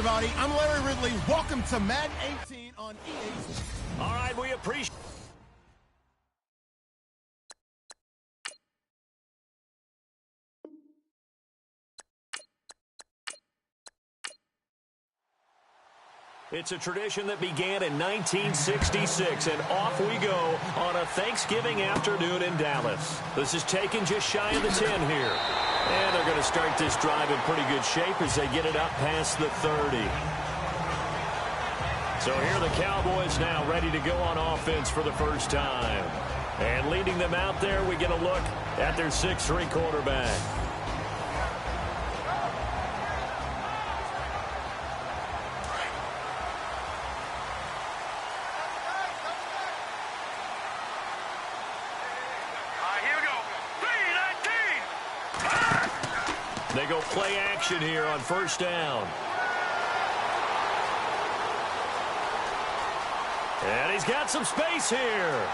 everybody. I'm Larry Ridley. Welcome to Madden 18 on EA. All right, we appreciate. It's a tradition that began in 1966, and off we go on a Thanksgiving afternoon in Dallas. This is taken just shy of the 10 here. And they're going to start this drive in pretty good shape as they get it up past the 30. So here are the Cowboys now ready to go on offense for the first time. And leading them out there, we get a look at their 6'3" quarterback. They go play action here on first down. And he's got some space here.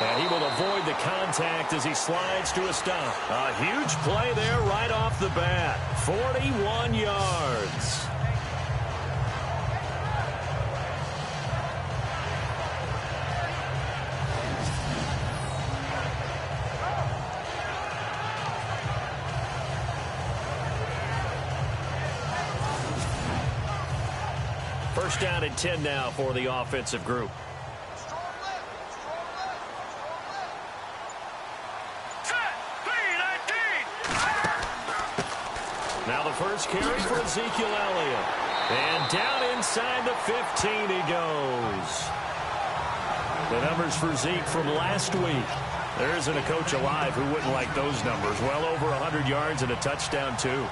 And he will avoid the contact as he slides to a stop. A huge play there right off the bat. 41 yards. First down and 10 now for the offensive group. Now the first carry for Ezekiel Elliott. And down inside the 15 he goes. The numbers for Zeke from last week. There isn't a coach alive who wouldn't like those numbers. Well over 100 yards and a touchdown, too.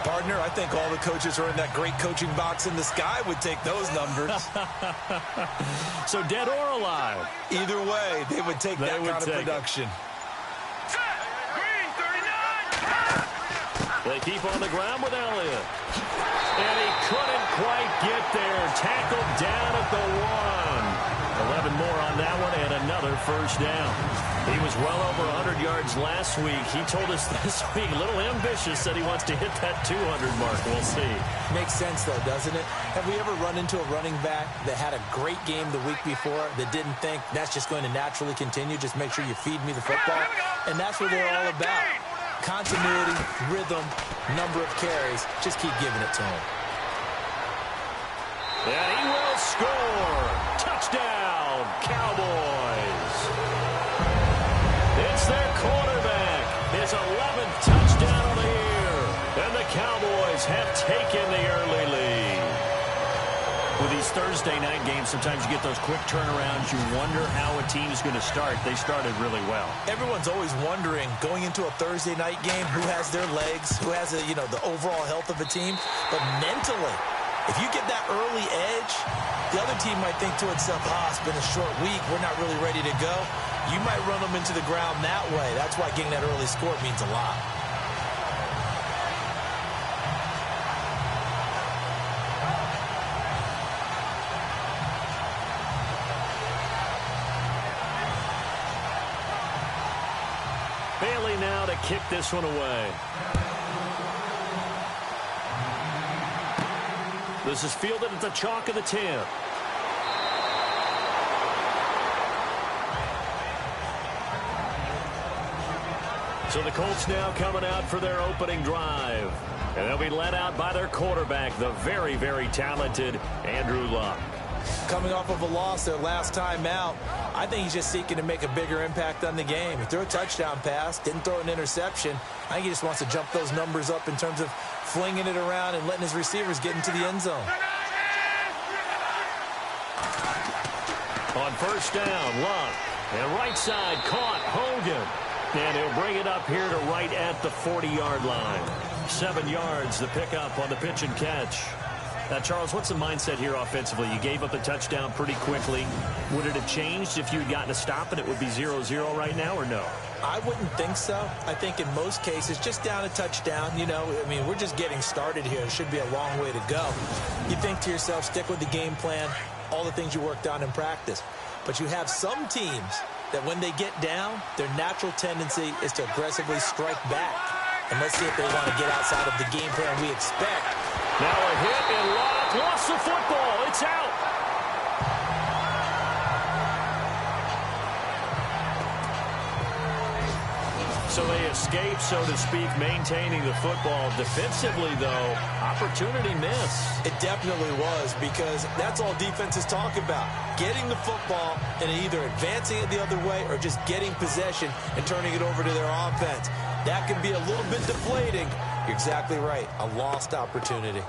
Partner, I think all the coaches who are in that great coaching box in the sky would take those numbers. So dead or alive? Either way, they would take that kind of production. They keep on the ground with Elliott. And he couldn't quite get there. Tackled down at the 1. 11 more on that one and another first down. He was well over 100 yards last week. He told us this week, a little ambitious, that he wants to hit that 200 mark. We'll see. Makes sense, though, doesn't it? Have we ever run into a running back that had a great game the week before that didn't think that's just going to naturally continue? Just make sure you feed me the football. And that's what they're all about. Continuity, rhythm, number of carries. Just keep giving it to him. And he will score. Touchdown, Cowboys. It's their quarterback. His 11th touchdown of the year. And the Cowboys have taken the early lead. With these Thursday night games, sometimes you get those quick turnarounds. You wonder how a team is going to start. They started really well. Everyone's always wondering, going into a Thursday night game, who has their legs, who has the overall health of a team. But mentally, if you get that early edge, the other team might think to itself, it's been a short week. We're not really ready to go. You might run them into the ground that way. That's why getting that early score means a lot. Bailey now to kick this one away. This is fielded at the chalk of the 10. So the Colts now coming out for their opening drive. And they'll be led out by their quarterback, the very, very talented Andrew Luck. Coming off of a loss their last time out, I think he's just seeking to make a bigger impact on the game. He threw a touchdown pass, didn't throw an interception. I think he just wants to jump those numbers up in terms of flinging it around and letting his receivers get into the end zone. On first down, Luck. And right side caught Hogan. And he'll bring it up here to right at the 40-yard line. 7 yards, the pickup on the pitch and catch. Now, Charles, what's the mindset here offensively? You gave up a touchdown pretty quickly. Would it have changed if you had gotten a stop and it would be 0-0 right now, or no? I wouldn't think so. I think in most cases, just down a touchdown, we're just getting started here. It should be a long way to go. You think to yourself, stick with the game plan, all the things you worked on in practice. But you have some teams that when they get down, their natural tendency is to aggressively strike back. And let's see if they want to get outside of the game plan we expect. Now a hit and lost the football. It's out. So they escape, so to speak, maintaining the football. Defensively, though, opportunity miss. It definitely was, because that's all defenses talk about. Getting the football and either advancing it the other way or just getting possession and turning it over to their offense. That can be a little bit deflating. You're exactly right. A lost opportunity.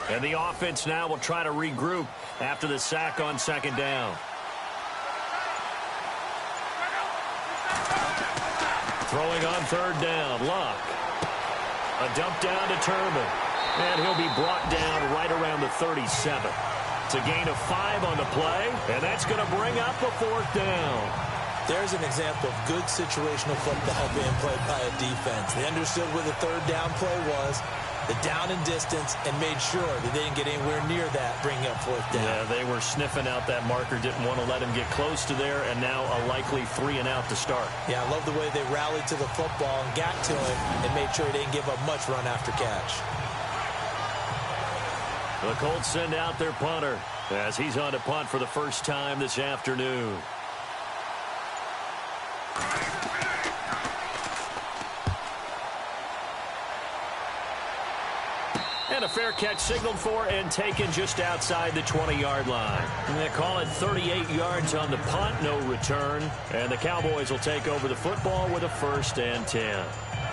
And the offense now will try to regroup after the sack on second down. Throwing on third down, Luck. A dump down to Turman. And he'll be brought down right around the 37. It's a gain of 5 on the play, and that's going to bring up a fourth down. There's an example of good situational football being played by a defense. They understood where the third down play was, the down and distance, and made sure that they didn't get anywhere near that, bringing up fourth down. Yeah, they were sniffing out that marker, didn't want to let him get close to there, and now a likely 3 and out to start. Yeah, I love the way they rallied to the football and got to him and made sure they didn't give up much run after catch. The Colts send out their punter as he's on to punt for the first time this afternoon. And a fair catch signaled for and taken just outside the 20-yard line. And they call it 38 yards on the punt, no return. And the Cowboys will take over the football with a 1st and 10.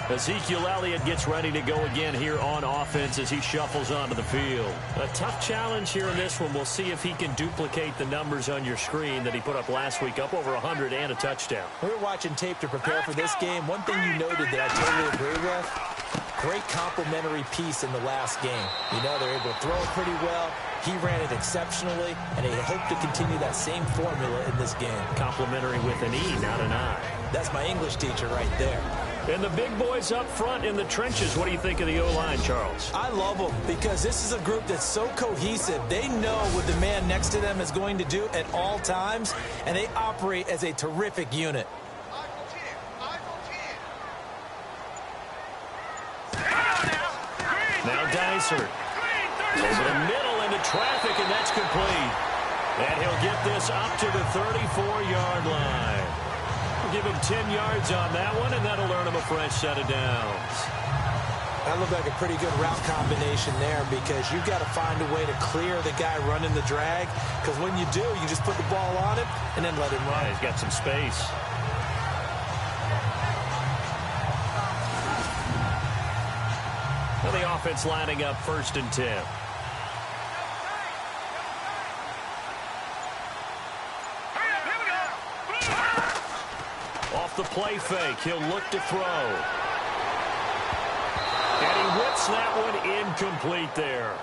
Ezekiel Elliott gets ready to go again here on offense as he shuffles onto the field. A tough challenge here in this one. We'll see if he can duplicate the numbers on your screen that he put up last week, up over 100 and a touchdown. We were watching tape to prepare for this game. One thing you noted that I totally agree with, great complementary piece in the last game. You know, they're able to throw it pretty well. He ran it exceptionally, and they hope to continue that same formula in this game. Complimentary with an E, not an I. That's my English teacher right there. And the big boys up front in the trenches. What do you think of the O-line, Charles? I love them because this is a group that's so cohesive. They know what the man next to them is going to do at all times, and they operate as a terrific unit. Now Dysert. Over the middle into traffic, and that's complete. And he'll get this up to the 34-yard line. We'll give him 10 yards on that one, and that'll earn him a fresh set of downs. That looked like a pretty good route combination there because you've got to find a way to clear the guy running the drag, because when you do, you just put the ball on him and then let him run. Yeah, he's got some space. Well, the offense lining up 1st and 10. Off the play fake, he'll look to throw. And he whips that one incomplete there.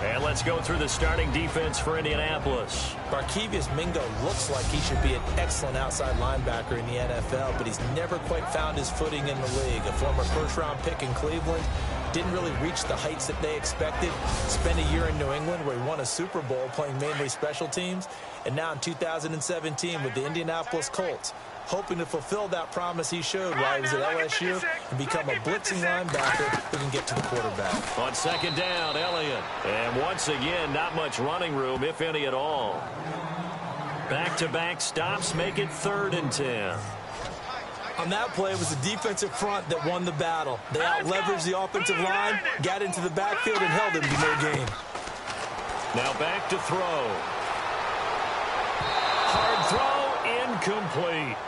And let's go through the starting defense for Indianapolis. Barkevius Mingo looks like he should be an excellent outside linebacker in the NFL, but he's never quite found his footing in the league. A former first-round pick in Cleveland, didn't really reach the heights that they expected. Spent a year in New England where he won a Super Bowl playing mainly special teams. And now in 2017 with the Indianapolis Colts, hoping to fulfill that promise he showed while he was at LSU and become a blitzing linebacker who can get to the quarterback. On second down, Elliott. And once again, not much running room, if any at all. Back-to-back stops make it 3rd and 10. On that play, it was the defensive front that won the battle. They out-leveraged the offensive line, got into the backfield, and held him to no gain. Now back to throw. Hard throw, incomplete.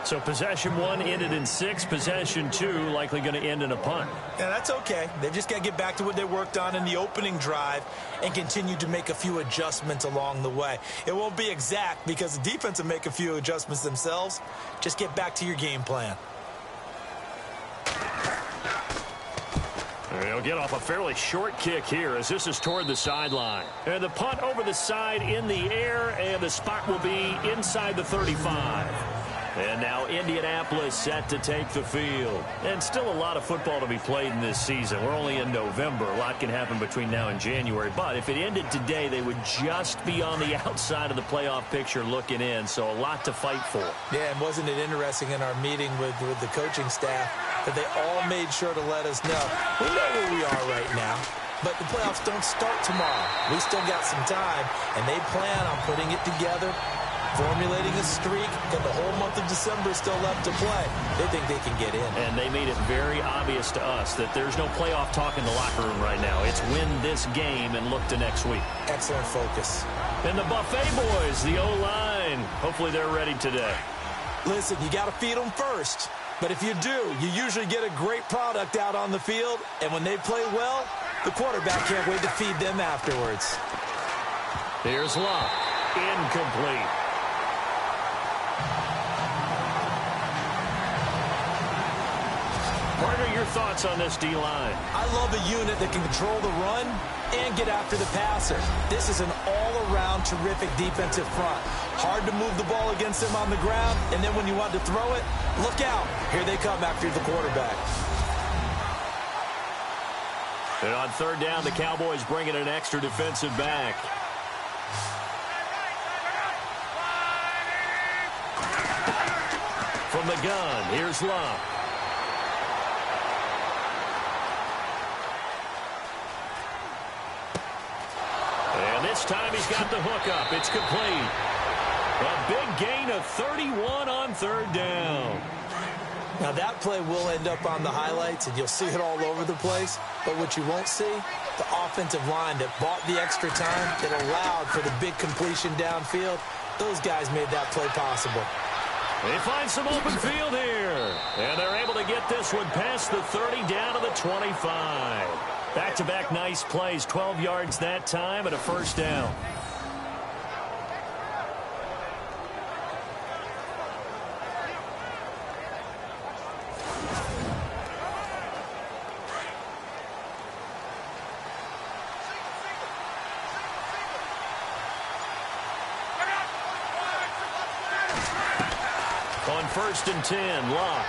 So possession 1 ended in 6. Possession 2 likely going to end in a punt. Yeah, that's okay. They've just got to get back to what they worked on in the opening drive and continue to make a few adjustments along the way. It won't be exact because the defense will make a few adjustments themselves. Just get back to your game plan. They'll get off a fairly short kick here as this is toward the sideline. And the punt over the side in the air, and the spot will be inside the 35. And now Indianapolis set to take the field. And still a lot of football to be played in this season. We're only in November. A lot can happen between now and January. But if it ended today, they would just be on the outside of the playoff picture looking in. So a lot to fight for. Yeah, and wasn't it interesting in our meeting with the coaching staff that they all made sure to let us know. We know where we are right now, but the playoffs don't start tomorrow. We still got some time, and they plan on putting it together, formulating a streak, got the whole month of December still left to play. They think they can get in. And they made it very obvious to us that there's no playoff talk in the locker room right now. It's win this game and look to next week. Excellent focus. And the Buffet boys, the O-line, hopefully they're ready today. Listen, you got to feed them first. But if you do, you usually get a great product out on the field. And when they play well, the quarterback can't wait to feed them afterwards. Here's Locke. Incomplete. Partner, your thoughts on this D-line? I love a unit that can control the run and get after the passer. This is an all-around terrific defensive front. Hard to move the ball against them on the ground, and then when you want to throw it, look out. Here they come after the quarterback. And on third down, the Cowboys bring in an extra defensive back. From the gun, here's Locke. And this time he's got the hook up. It's complete. A big gain of 31 on third down. Now that play will end up on the highlights, and you'll see it all over the place. But what you won't see, the offensive line that bought the extra time, that allowed for the big completion downfield, those guys made that play possible. They find some open field here. And they're able to get this one past the 30 down to the 25. Back-to-back nice plays, 12 yards that time and a first down. On 1st and 10, Locke.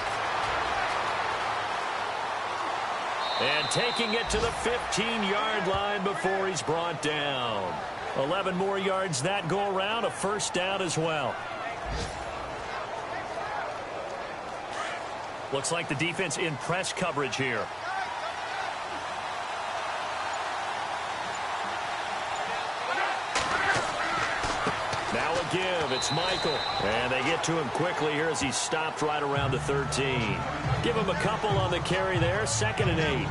And taking it to the 15-yard line before he's brought down. 11 more yards that go around, a first down as well. Looks like the defense in press coverage here. Now a give. It's Michael. And they get to him quickly here as he stopped right around the 13. Give him a couple on the carry there. 2nd and 8.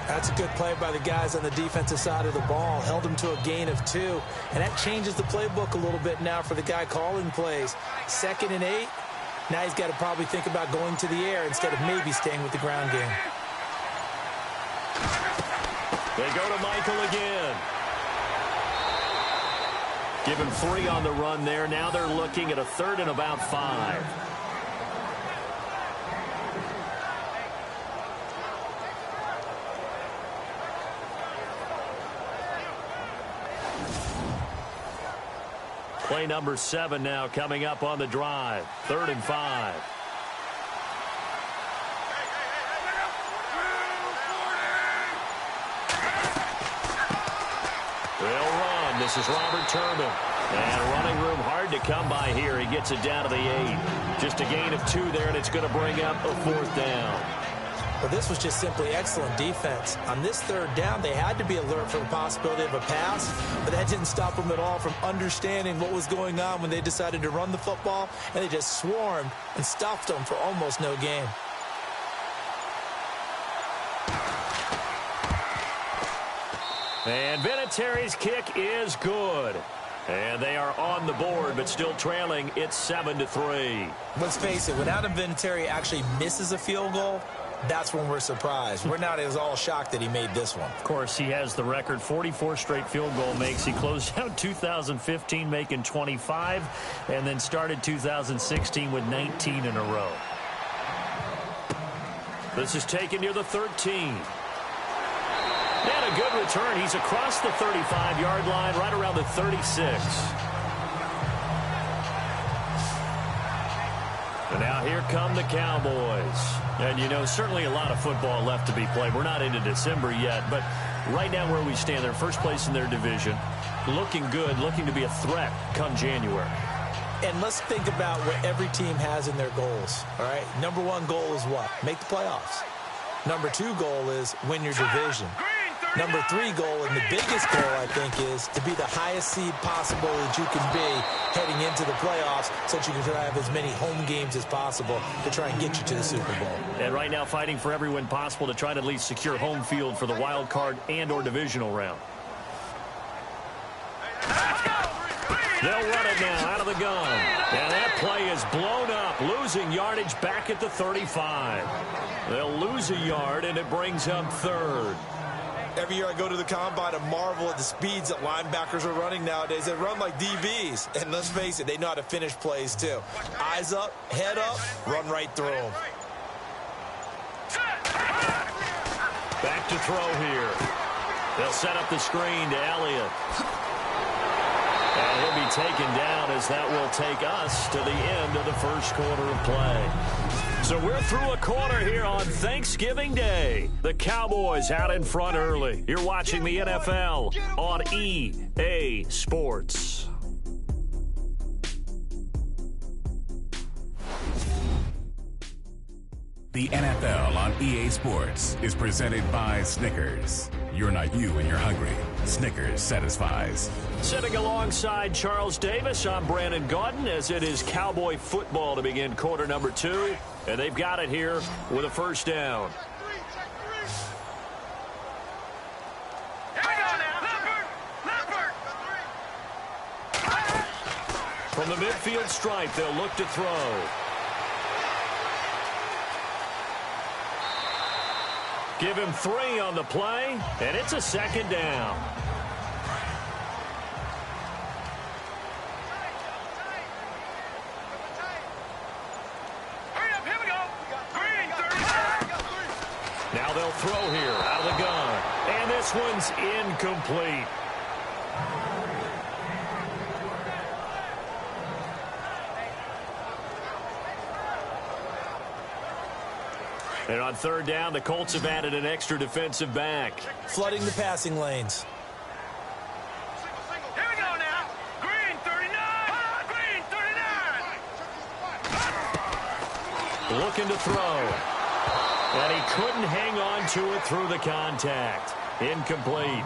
That's a good play by the guys on the defensive side of the ball. Held him to a gain of 2. And that changes the playbook a little bit now for the guy calling plays. 2nd and 8. Now he's got to probably think about going to the air instead of maybe staying with the ground game. They go to Michael again. Give him 3 on the run there. Now they're looking at a 3rd and about 5. Play number 7 now coming up on the drive. 3rd and 5. They'll run. This is Robert Turbin. And running room hard to come by here. He gets it down to the 8. Just a gain of 2 there, and it's going to bring up a 4th down. Well, this was just simply excellent defense. On this 3rd down, they had to be alert for the possibility of a pass, but that didn't stop them at all from understanding what was going on when they decided to run the football, and they just swarmed and stuffed them for almost no gain. And Vinatieri's kick is good. And they are on the board, but still trailing. It's 7-3. Let's face it, when Adam Vinatieri actually misses a field goal, that's when we're surprised. We're not as all shocked that he made this one. Of course, he has the record, 44 straight field goal makes. He closed out 2015 making 25, and then started 2016 with 19 in a row. This is taken near the 13. And a good return. He's across the 35-yard line, right around the 36. And here come the Cowboys. And, you know, certainly a lot of football left to be played. We're not into December yet, but right now where we stand, they're first place in their division, looking good, looking to be a threat come January. And let's think about what every team has in their goals, all right? Number one goal is what? Make the playoffs. Number two goal is win your division. Number three goal, and the biggest goal, I think, is to be the highest seed possible that you can be heading into the playoffs so that you can have as many home games as possible to try and get you to the Super Bowl. And right now fighting for every win possible to try to at least secure home field for the wild card and or divisional round. They'll run it now out of the gun. And that play is blown up, losing yardage back at the 35. They'll lose a yard, and it brings up third. Every year I go to the combine and marvel at the speeds that linebackers are running nowadays. They run like DBs. And let's face it, they know how to finish plays too. Eyes up, head up, run right through them. Back to throw here. They'll set up the screen to Elliott. And he'll be taken down as that will take us to the end of the first quarter of play. So we're through a quarter here on Thanksgiving Day. The Cowboys out in front early. You're watching the NFL on EA Sports. The NFL on EA Sports is presented by Snickers. You're not you and you're hungry. Snickers satisfies. Sitting alongside Charles Davis, I'm Brandon Gaudin as it is Cowboy football to begin quarter number 2. And they've got it here with a first down. From the midfield stripe, they'll look to throw. Give him 3 on the play, and it's a second down. Now they'll throw here out of the gun, and this one's incomplete. And on third down, the Colts have added an extra defensive back. Flooding the passing lanes. Here we go now. Green 39. Green 39. Looking to throw. And he couldn't hang on to it through the contact. Incomplete.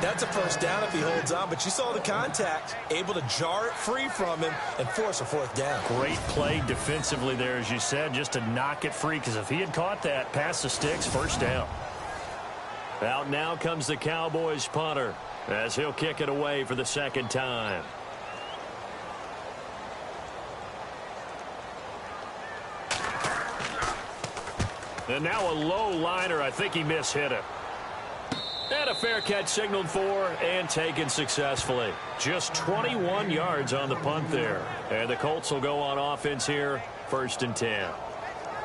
That's a first down if he holds on, but you saw the contact, able to jar it free from him and force a fourth down. Great play defensively there, as you said, just to knock it free, because if he had caught that, past the sticks, first down. Out now comes the Cowboys punter, as he'll kick it away for the second time. And now a low liner. I think he mishit it. And a fair catch signaled for and taken successfully. Just 21 yards on the punt there. And the Colts will go on offense here, 1st and 10.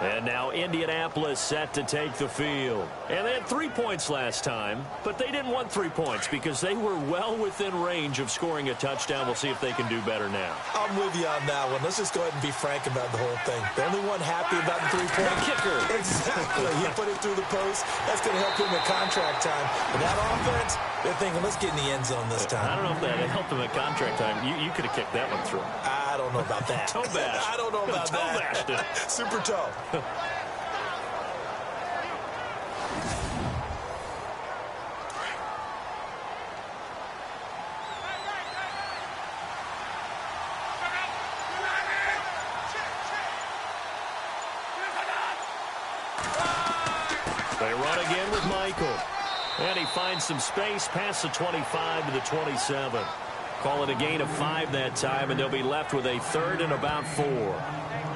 And now Indianapolis set to take the field. And they had 3 points last time, but they didn't want 3 points because they were well within range of scoring a touchdown. We'll see if they can do better now. I'm with you on that one. Let's just go ahead and be frank about the whole thing. The only one happy about the 3-point kicker. Exactly. He put it through the post. That's going to help him at contract time. But that offense, they're thinking, let's get in the end zone this time. I don't know if that helped him at contract time. You could have kicked that one through. I don't know about that. Toe bash. I don't know about toe that. bashed it. Super toe. They run again with Michael. And he finds some space past the 25 to the 27. Call it a gain of 5 that time, and they'll be left with a 3rd and about 4.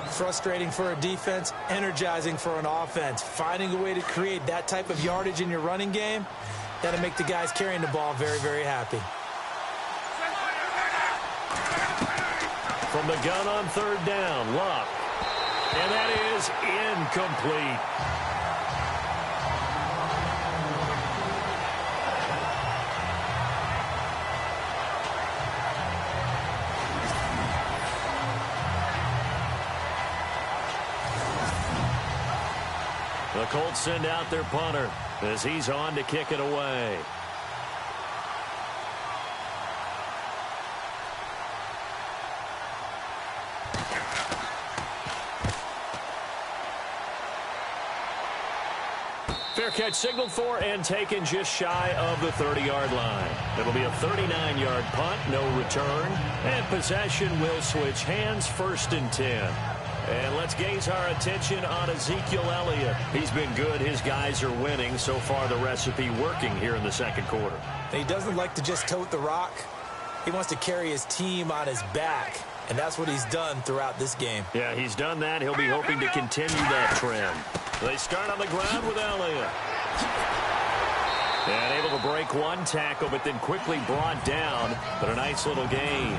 Frustrating for a defense, energizing for an offense. Finding a way to create that type of yardage in your running game, that'll make the guys carrying the ball very, very happy. From the gun on 3rd down, Luck. And that is incomplete. Colts send out their punter as he's on to kick it away. Fair catch signaled for and taken just shy of the 30-yard line. It'll be a 39-yard punt, no return, and possession will switch hands, 1st and 10. And let's gaze our attention on Ezekiel Elliott. He's been good. His guys are winning. So far, the recipe working here in the second quarter. He doesn't like to just tote the rock. He wants to carry his team on his back, and that's what he's done throughout this game. Yeah, he's done that. He'll be hoping to continue that trend. They start on the ground with Elliott. And able to break one tackle, but then quickly brought down. But a nice little gain.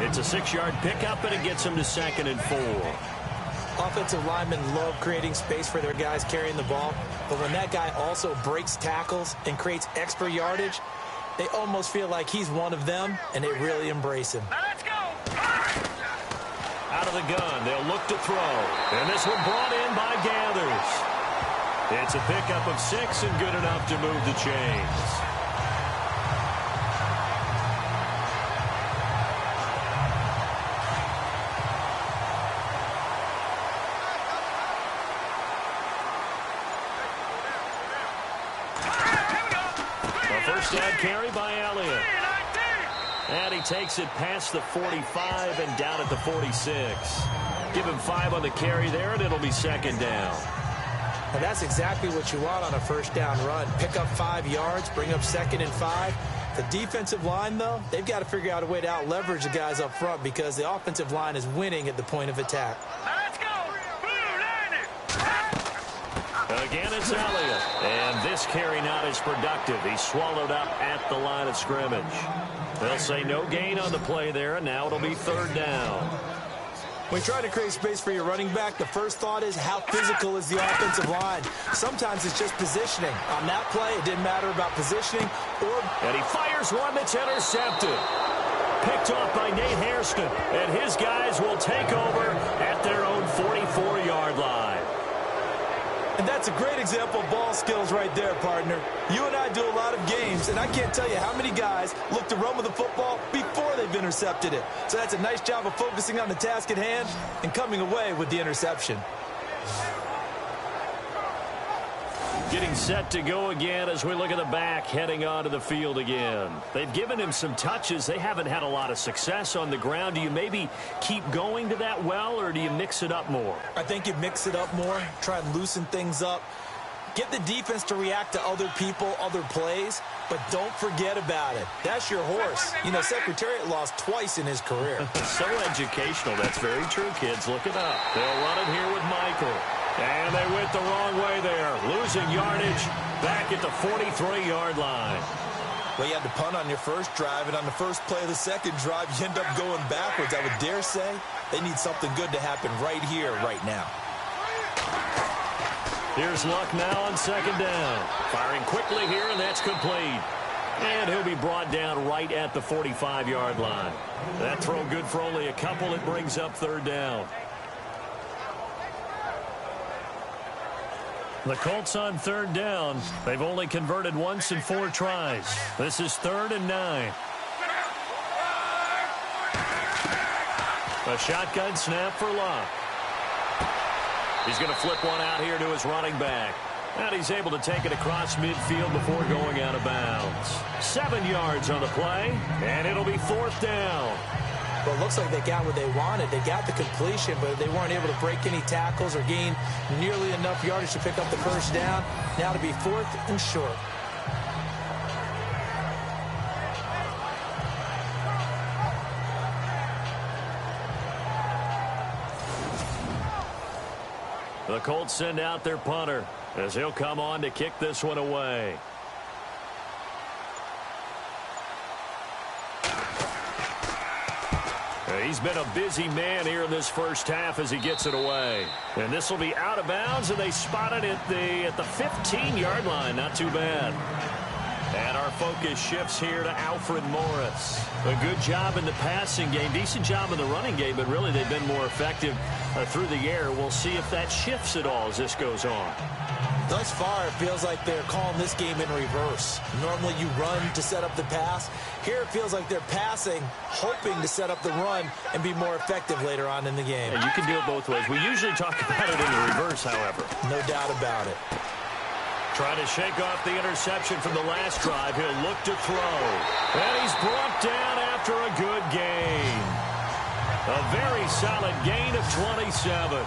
It's a 6-yard pickup, and it gets him to 2nd and 4. Offensive linemen love creating space for their guys carrying the ball, but when that guy also breaks tackles and creates extra yardage, they almost feel like he's one of them, and they really embrace him. Now let's go. Out of the gun, they'll look to throw. And this one brought in by Gathers. It's a pickup of 6 and good enough to move the chains. First down carry by Elliott. And he takes it past the 45 and down at the 46. Give him 5 on the carry there, and it'll be 2nd down. And that's exactly what you want on a first down run. Pick up 5 yards, bring up 2nd and 5. The defensive line, though, they've got to figure out a way to out-leverage the guys up front because the offensive line is winning at the point of attack. Let's go. Again, it's Elliott. And this carry not as productive. He's swallowed up at the line of scrimmage. They'll say no gain on the play there, and now it'll be 3rd down. When you try to create space for your running back, the first thought is how physical is the offensive line. Sometimes it's just positioning. On that play, it didn't matter about positioning. And he fires one that's intercepted. Picked off by Nate Hairston. And his guys will take over at their own 44-yard line. And that's a great example of ball skills right there, partner. You and I do a lot of games, and I can't tell you how many guys look to run with the football before they've intercepted it. So that's a nice job of focusing on the task at hand and coming away with the interception. Getting set to go again as we look at the back heading onto the field again. They've given him some touches. They haven't had a lot of success on the ground. Do you maybe keep going to that well, or do you mix it up more? I think you mix it up more, try and loosen things up. Get the defense to react to other people, other plays, but don't forget about it. That's your horse. You know, Secretariat lost twice in his career. So educational. That's very true, kids. Look it up. They'll run it here with Michael. And they went the wrong way there. Losing yardage back at the 43-yard line. Well, you had to punt on your first drive, and on the first play of the second drive, you end up going backwards. I would dare say they need something good to happen right here, right now. Here's Luck now on 2nd down. Firing quickly here, and that's complete. And he'll be brought down right at the 45-yard line. That throw good for only a couple. It brings up 3rd down. The Colts on 3rd down. They've only converted once in 4 tries. This is 3rd and 9. A shotgun snap for Luck. He's going to flip one out here to his running back. And he's able to take it across midfield before going out of bounds. 7 yards on the play, and it'll be 4th down. Well, it looks like they got what they wanted. They got the completion, but they weren't able to break any tackles or gain nearly enough yardage to pick up the first down. Now to be 4th and short. The Colts send out their punter as he'll come on to kick this one away. He's been a busy man here in this first half as he gets it away. And this will be out of bounds, and they spot it at the 15-yard line. Not too bad. And our focus shifts here to Alfred Morris. A good job in the passing game. Decent job in the running game, but really they've been more effective through the air. We'll see if that shifts at all as this goes on. Thus far, it feels like they're calling this game in reverse. Normally you run to set up the pass. Here it feels like they're passing, hoping to set up the run and be more effective later on in the game. Yeah, you can do it both ways. We usually talk about it in the reverse, however. No doubt about it. Trying to shake off the interception from the last drive. He'll look to throw. And he's brought down after a good gain. A very solid gain of 27.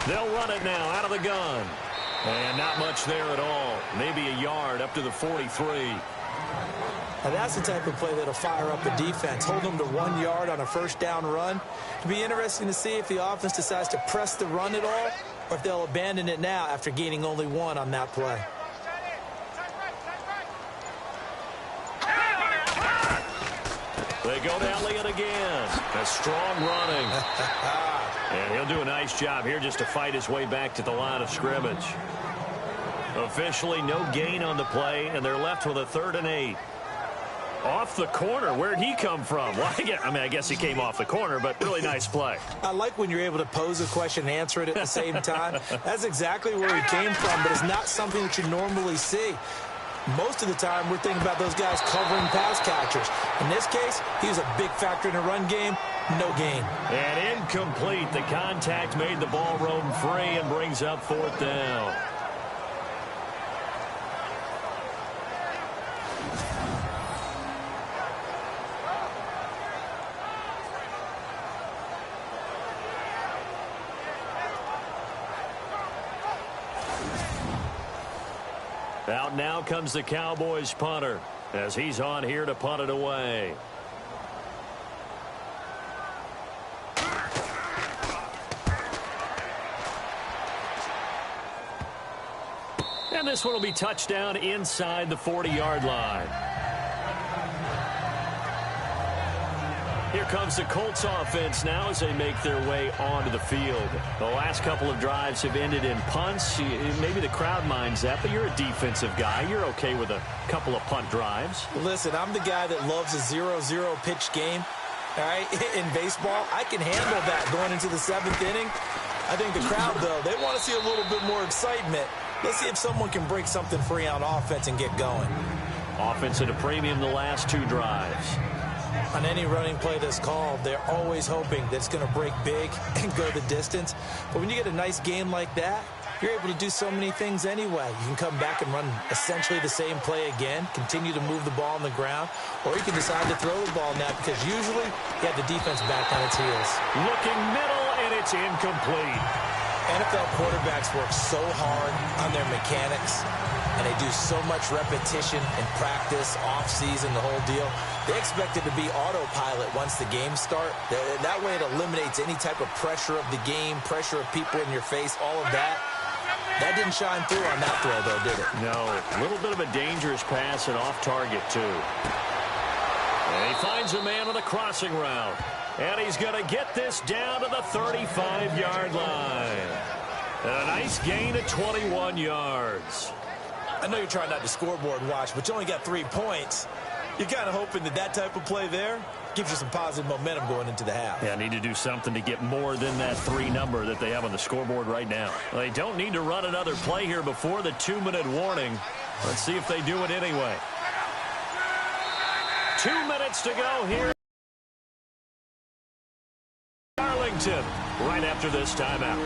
They'll run it now out of the gun. And not much there at all. Maybe a yard up to the 43. Now that's the type of play that'll fire up a defense. Hold them to 1 yard on a first down run. It'll be interesting to see if the offense decides to press the run at all or if they'll abandon it now after gaining only 1 on that play. They go to Elliott again. A strong running. And he'll do a nice job here just to fight his way back to the line of scrimmage. Officially no gain on the play, and they're left with a 3rd and 8. Off the corner. Where'd he come from? Well, I guess he came off the corner, but really nice play. I like when you're able to pose a question and answer it at the same time. That's exactly where he came from, but it's not something that you normally see. Most of the time, we're thinking about those guys covering pass catchers. In this case, he was a big factor in the run game. No gain. And incomplete. The contact made the ball roam free and brings up 4th down. Out now comes the Cowboys punter as he's on here to punt it away. And this one will be touchdown inside the 40-yard line. Here comes the Colts offense now as they make their way onto the field. The last couple of drives have ended in punts. Maybe the crowd minds that, but you're a defensive guy. You're okay with a couple of punt drives. Listen, I'm the guy that loves a 0-0 pitch game. All right, in baseball, I can handle that going into the 7th inning. I think the crowd, though, they want to see a little bit more excitement. Let's see if someone can break something free on offense and get going. Offense at a premium the last 2 drives. On any running play that's called, they're always hoping that it's going to break big and go the distance. But when you get a nice game like that, you're able to do so many things anyway. You can come back and run essentially the same play again, continue to move the ball on the ground, or you can decide to throw the ball now because usually you have the defense back on its heels. Looking middle, and it's incomplete. NFL quarterbacks work so hard on their mechanics, and they do so much repetition in practice, off-season, the whole deal. They expect it to be autopilot once the games start. That way it eliminates any type of pressure of the game, pressure of people in your face, all of that. That didn't shine through on that throw, though, did it? No. A little bit of a dangerous pass and off target, too. And he finds a man on a crossing route. And he's going to get this down to the 35-yard line. And a nice gain of 21 yards. I know you're trying not to scoreboard watch, but you only got 3 points. You're kind of hoping that that type of play there gives you some positive momentum going into the half. Yeah, need to do something to get more than that 3 number that they have on the scoreboard right now. Well, they don't need to run another play here before the 2-minute warning. Let's see if they do it anyway. 2 minutes to go here. Arlington right after this timeout.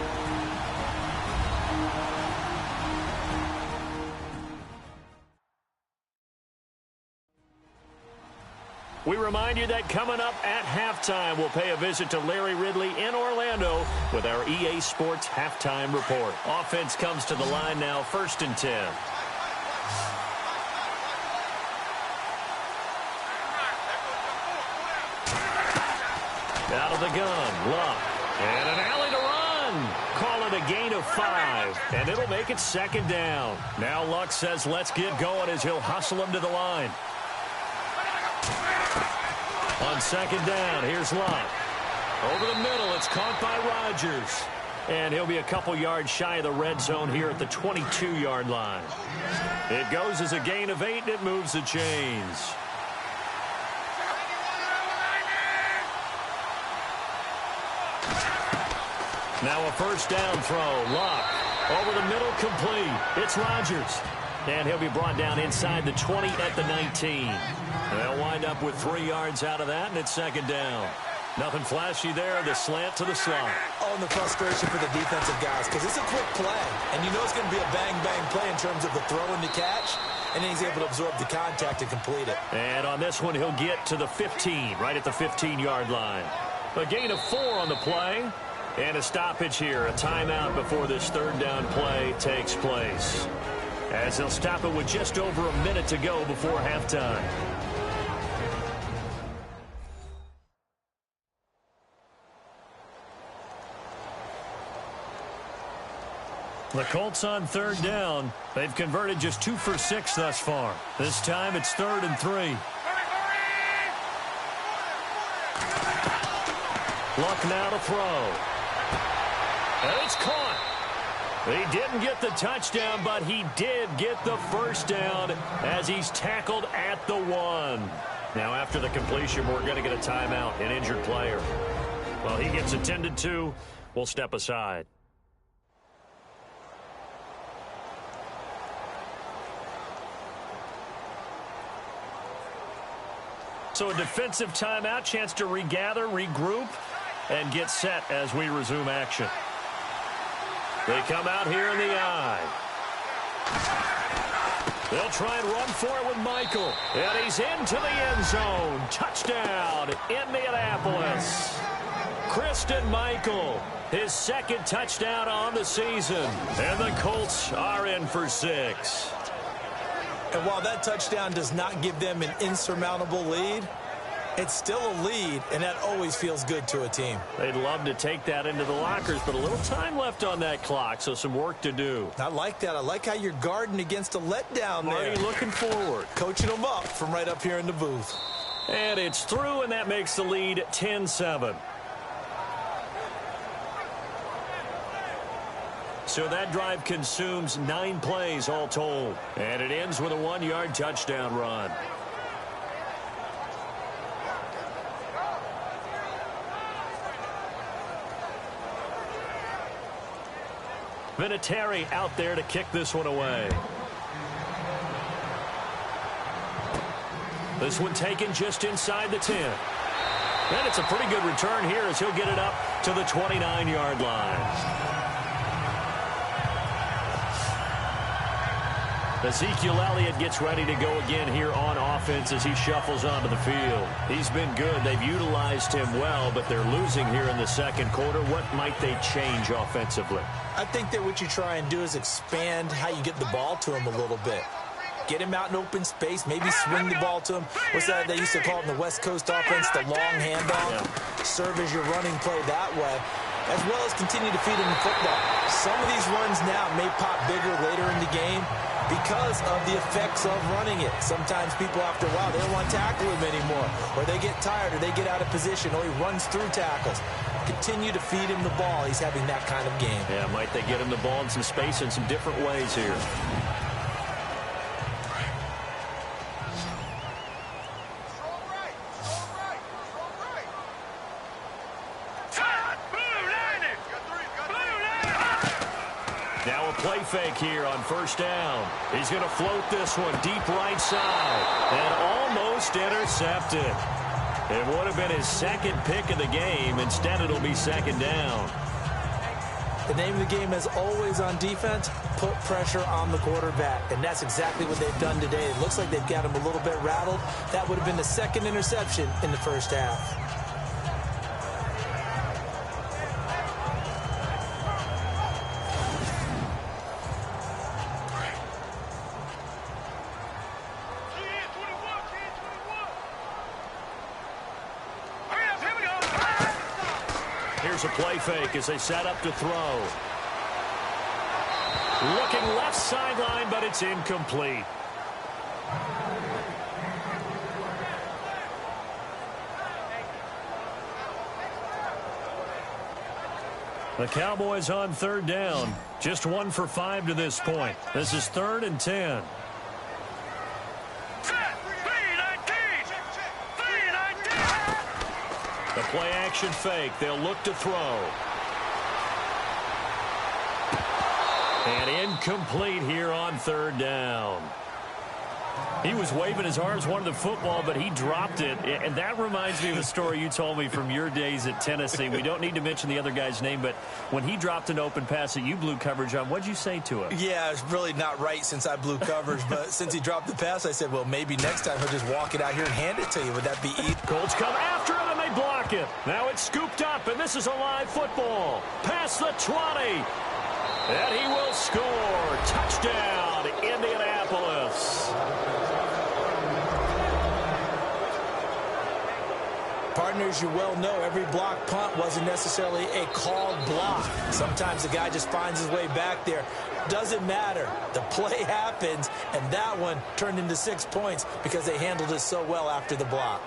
We remind you that coming up at halftime, we'll pay a visit to Larry Ridley in Orlando with our EA Sports Halftime Report. Offense comes to the line now, 1st and 10. the gun. Luck. And an alley to run. Call it a gain of 5. And it'll make it second down. Now Luck says let's get going as he'll hustle him to the line. On second down, here's Luck. Over the middle, it's caught by Rodgers. And he'll be a couple yards shy of the red zone here at the 22-yard line. It goes as a gain of 8, and it moves the chains. Now a first down throw. Luck. Over the middle, complete. It's Rodgers. And he'll be brought down inside the 20 at the 19. They'll wind up with 3 yards out of that, and it's second down. Nothing flashy there. The slant to the slot. Oh, and the frustration for the defensive guys, because it's a quick play. And you know it's going to be a bang-bang play in terms of the throw and the catch. And then he's able to absorb the contact and complete it. And on this one, he'll get to the 15, right at the 15-yard line. A gain of 4 on the play. And a stoppage here, a timeout before this third down play takes place. As they'll stop it with just over a minute to go before halftime. The Colts on third down. They've converted just 2 for 6 thus far. This time it's 3rd and 3. Luck now to throw. And it's caught. He didn't get the touchdown, but he did get the first down as he's tackled at the 1. Now after the completion, we're going to get a timeout, an injured player. Well, he gets attended to. We'll step aside. So a defensive timeout, chance to regather, regroup, and get set as we resume action. They come out here in the eye. They'll try and run for it with Michael. And he's into the end zone. Touchdown, Indianapolis. Christine Michael, his second touchdown on the season. And the Colts are in for 6. And while that touchdown does not give them an insurmountable lead, it's still a lead, and that always feels good to a team. They'd love to take that into the lockers, but a little time left on that clock, so some work to do. I like that. I like how you're guarding against a letdown there. Already looking forward. Coaching them up from right up here in the booth. And it's through, and that makes the lead 10-7. So that drive consumes 9 plays all told. And it ends with a 1-yard touchdown run. Vinatieri out there to kick this one away. This one taken just inside the 10. And it's a pretty good return here as he'll get it up to the 29-yard line. Ezekiel Elliott gets ready to go again here on offense as he shuffles onto the field. He's been good. They've utilized him well, but they're losing here in the second quarter. What might they change offensively? I think that what you try and do is expand how you get the ball to him a little bit. Get him out in open space, maybe swing the ball to him. What's that they used to call it in the West Coast offense, the long handoff? Yeah. Serve as your running play that way, as well as continue to feed him the football. Some of these runs now may pop bigger later in the game because of the effects of running it. Sometimes people, after a while, they don't want to tackle him anymore, or they get tired, or they get out of position, or he runs through tackles. Continue to feed him the ball. He's having that kind of game. Yeah, might they get him the ball in some space in some different ways here. Play fake here on first down. He's going to float this one deep right side and almost intercepted. It would have been his second pick of the game. Instead, it'll be second down. The name of the game, as always on defense, put pressure on the quarterback. And that's exactly what they've done today. It looks like they've got him a little bit rattled. That would have been the second interception in the first half. Here's a play fake as they set up to throw. Looking left sideline, but it's incomplete. The Cowboys on third down. Just 1 for 5 to this point. This is 3rd and 10. The play action fake. They'll look to throw. And incomplete here on third down. He was waving his arms, wanted the football, but he dropped it. And that reminds me of a story you told me from your days at Tennessee. We don't need to mention the other guy's name, but when he dropped an open pass that you blew coverage on, what'd you say to him? Yeah, it's really not right since I blew coverage, but since he dropped the pass, I said, well, maybe next time he'll just walk it out here and hand it to you. Would that be easy? Colts come after him, and they block it. Now it's scooped up, and this is a live football. Past the 20. And he will score. Touchdown, Indianapolis. Partners, you well know every block punt wasn't necessarily a called block. Sometimes the guy just finds his way back there. Doesn't matter. The play happens, and that one turned into 6 points because they handled it so well after the block.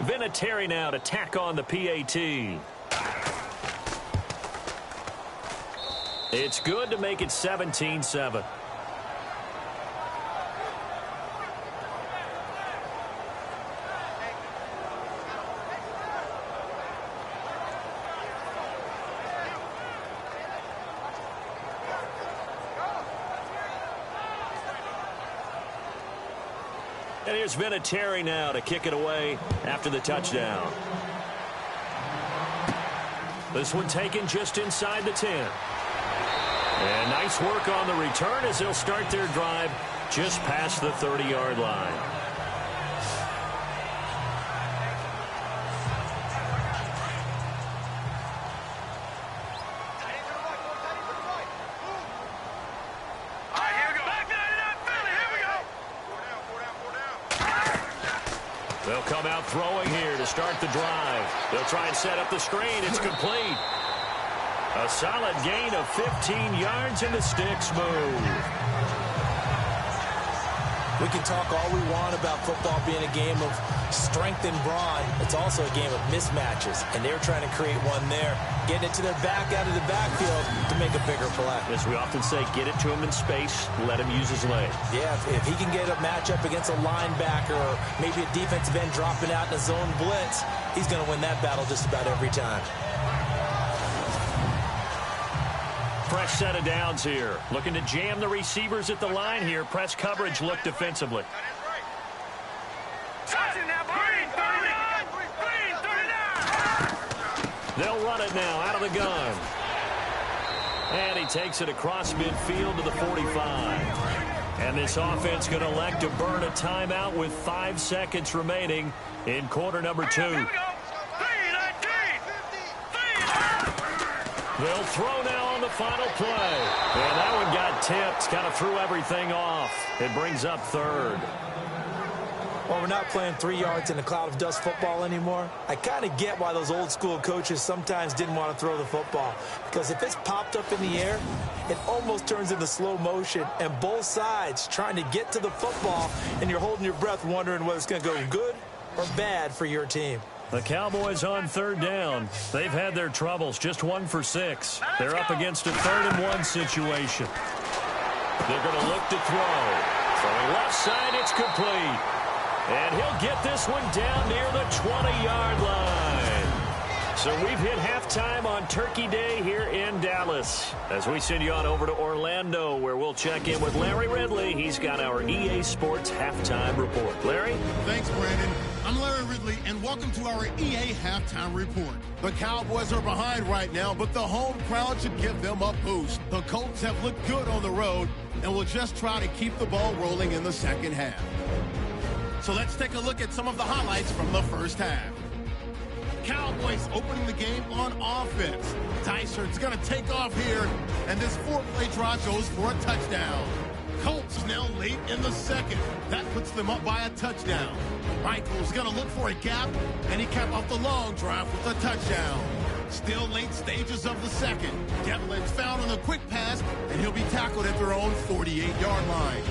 Vinatieri now to tack on the PAT. It's good to make it 17-7. And here's Vinatieri now to kick it away after the touchdown. This one taken just inside the 10. And nice work on the return as they'll start their drive just past the 30-yard line. They'll come out throwing here to start the drive. They'll try and set up the screen. It's complete. A solid gain of 15 yards, and the sticks move. We can talk all we want about football being a game of strength and brawn. It's also a game of mismatches, and they're trying to create one there, getting it to their back out of the backfield to make a bigger play. As we often say, get it to him in space, let him use his leg. Yeah, if he can get a matchup against a linebacker or maybe a defensive end dropping out in a zone blitz, he's going to win that battle just about every time. Fresh set of downs here. Looking to jam the receivers at the line here. Press coverage look defensively. They'll run it now out of the gun. And he takes it across midfield to the 45. And this offense going to elect to burn a timeout with 5 seconds remaining in quarter number 2. They'll throw now on the final play. And that one got tipped. Kind of threw everything off. It brings up 3rd. Well, we're not playing 3 yards in a cloud of dust football anymore. I kind of get why those old school coaches sometimes didn't want to throw the football. Because if it's popped up in the air, it almost turns into slow motion. And both sides trying to get to the football, and you're holding your breath wondering whether it's going to go good or bad for your team. The Cowboys on 3rd down. They've had their troubles, just 1 for 6. They're up against a 3rd and 1 situation. They're going to look to throw. Throwing left side, it's complete. And he'll get this one down near the 20-yard line. So we've hit halftime on Turkey Day here in Dallas. As we send you on over to Orlando, where we'll check in with Larry Ridley. He's got our EA Sports Halftime Report. Larry? Thanks, Brandon. I'm Larry Ridley, and welcome to our EA Halftime Report. The Cowboys are behind right now, but the home crowd should give them a boost. The Colts have looked good on the road, and will just try to keep the ball rolling in the second half. So let's take a look at some of the highlights from the first half. Cowboys opening the game on offense. Dysart's going to take off here, and this 4-play drive goes for a touchdown. Colts now late in the second. That puts them up by a touchdown. Michael's going to look for a gap, and he capped off the long drive with a touchdown. Still late stages of the second. Devlin's found on a quick pass, and he'll be tackled at their own 48-yard line.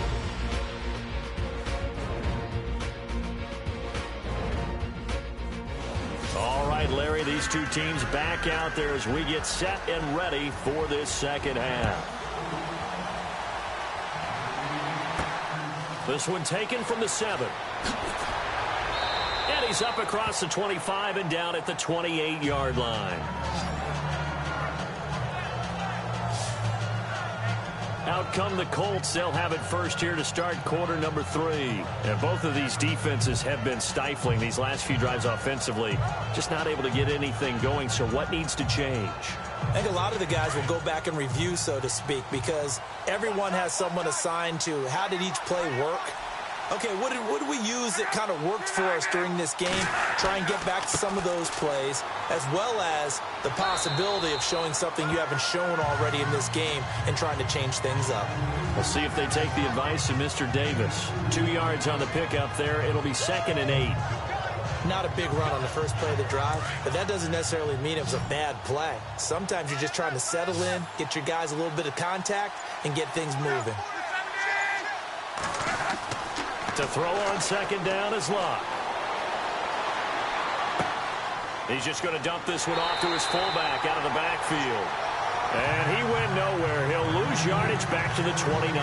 All right, Larry, these two teams back out there as we get set and ready for this second half. This one taken from the 7. And he's up across the 25 and down at the 28-yard line. Out come the Colts. They'll have it first here to start quarter number 3. And both of these defenses have been stifling these last few drives offensively. Just not able to get anything going. So what needs to change? I think a lot of the guys will go back and review, so to speak, because everyone has someone assigned to how did each play work. Okay, what did we use that kind of worked for us during this game? Try and get back to some of those plays, as well as the possibility of showing something you haven't shown already in this game and trying to change things up. We'll see if they take the advice of Mr. Davis. 2 yards on the pickup there. It'll be 2nd and 8. Not a big run on the first play of the drive, but that doesn't necessarily mean it was a bad play. Sometimes you're just trying to settle in, get your guys a little bit of contact, and get things moving. To throw on 2nd down is Locke. He's just going to dump this one off to his fullback out of the backfield. And he went nowhere. He'll lose yardage back to the 29.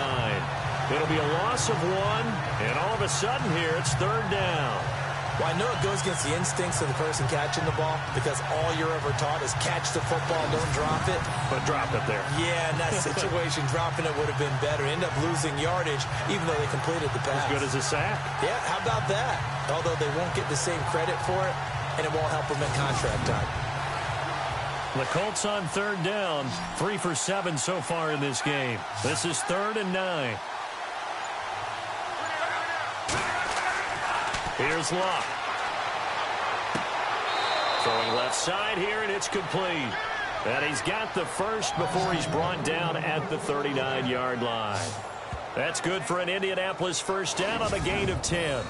It'll be a loss of 1, and all of a sudden here it's 3rd down. Well, I know it goes against the instincts of the person catching the ball because all you're ever taught is catch the football, don't drop it. But drop it there. Yeah, in that situation, dropping it would have been better. End up losing yardage even though they completed the pass. As good as a sack. Yeah, how about that? Although they won't get the same credit for it, and it won't help them in contract time. The Colts on 3rd down. 3 for 7 so far in this game. This is 3rd and 9. Here's Locke. Throwing left side here, and it's complete. And he's got the first before he's brought down at the 39-yard line. That's good for an Indianapolis first down on a gain of 10.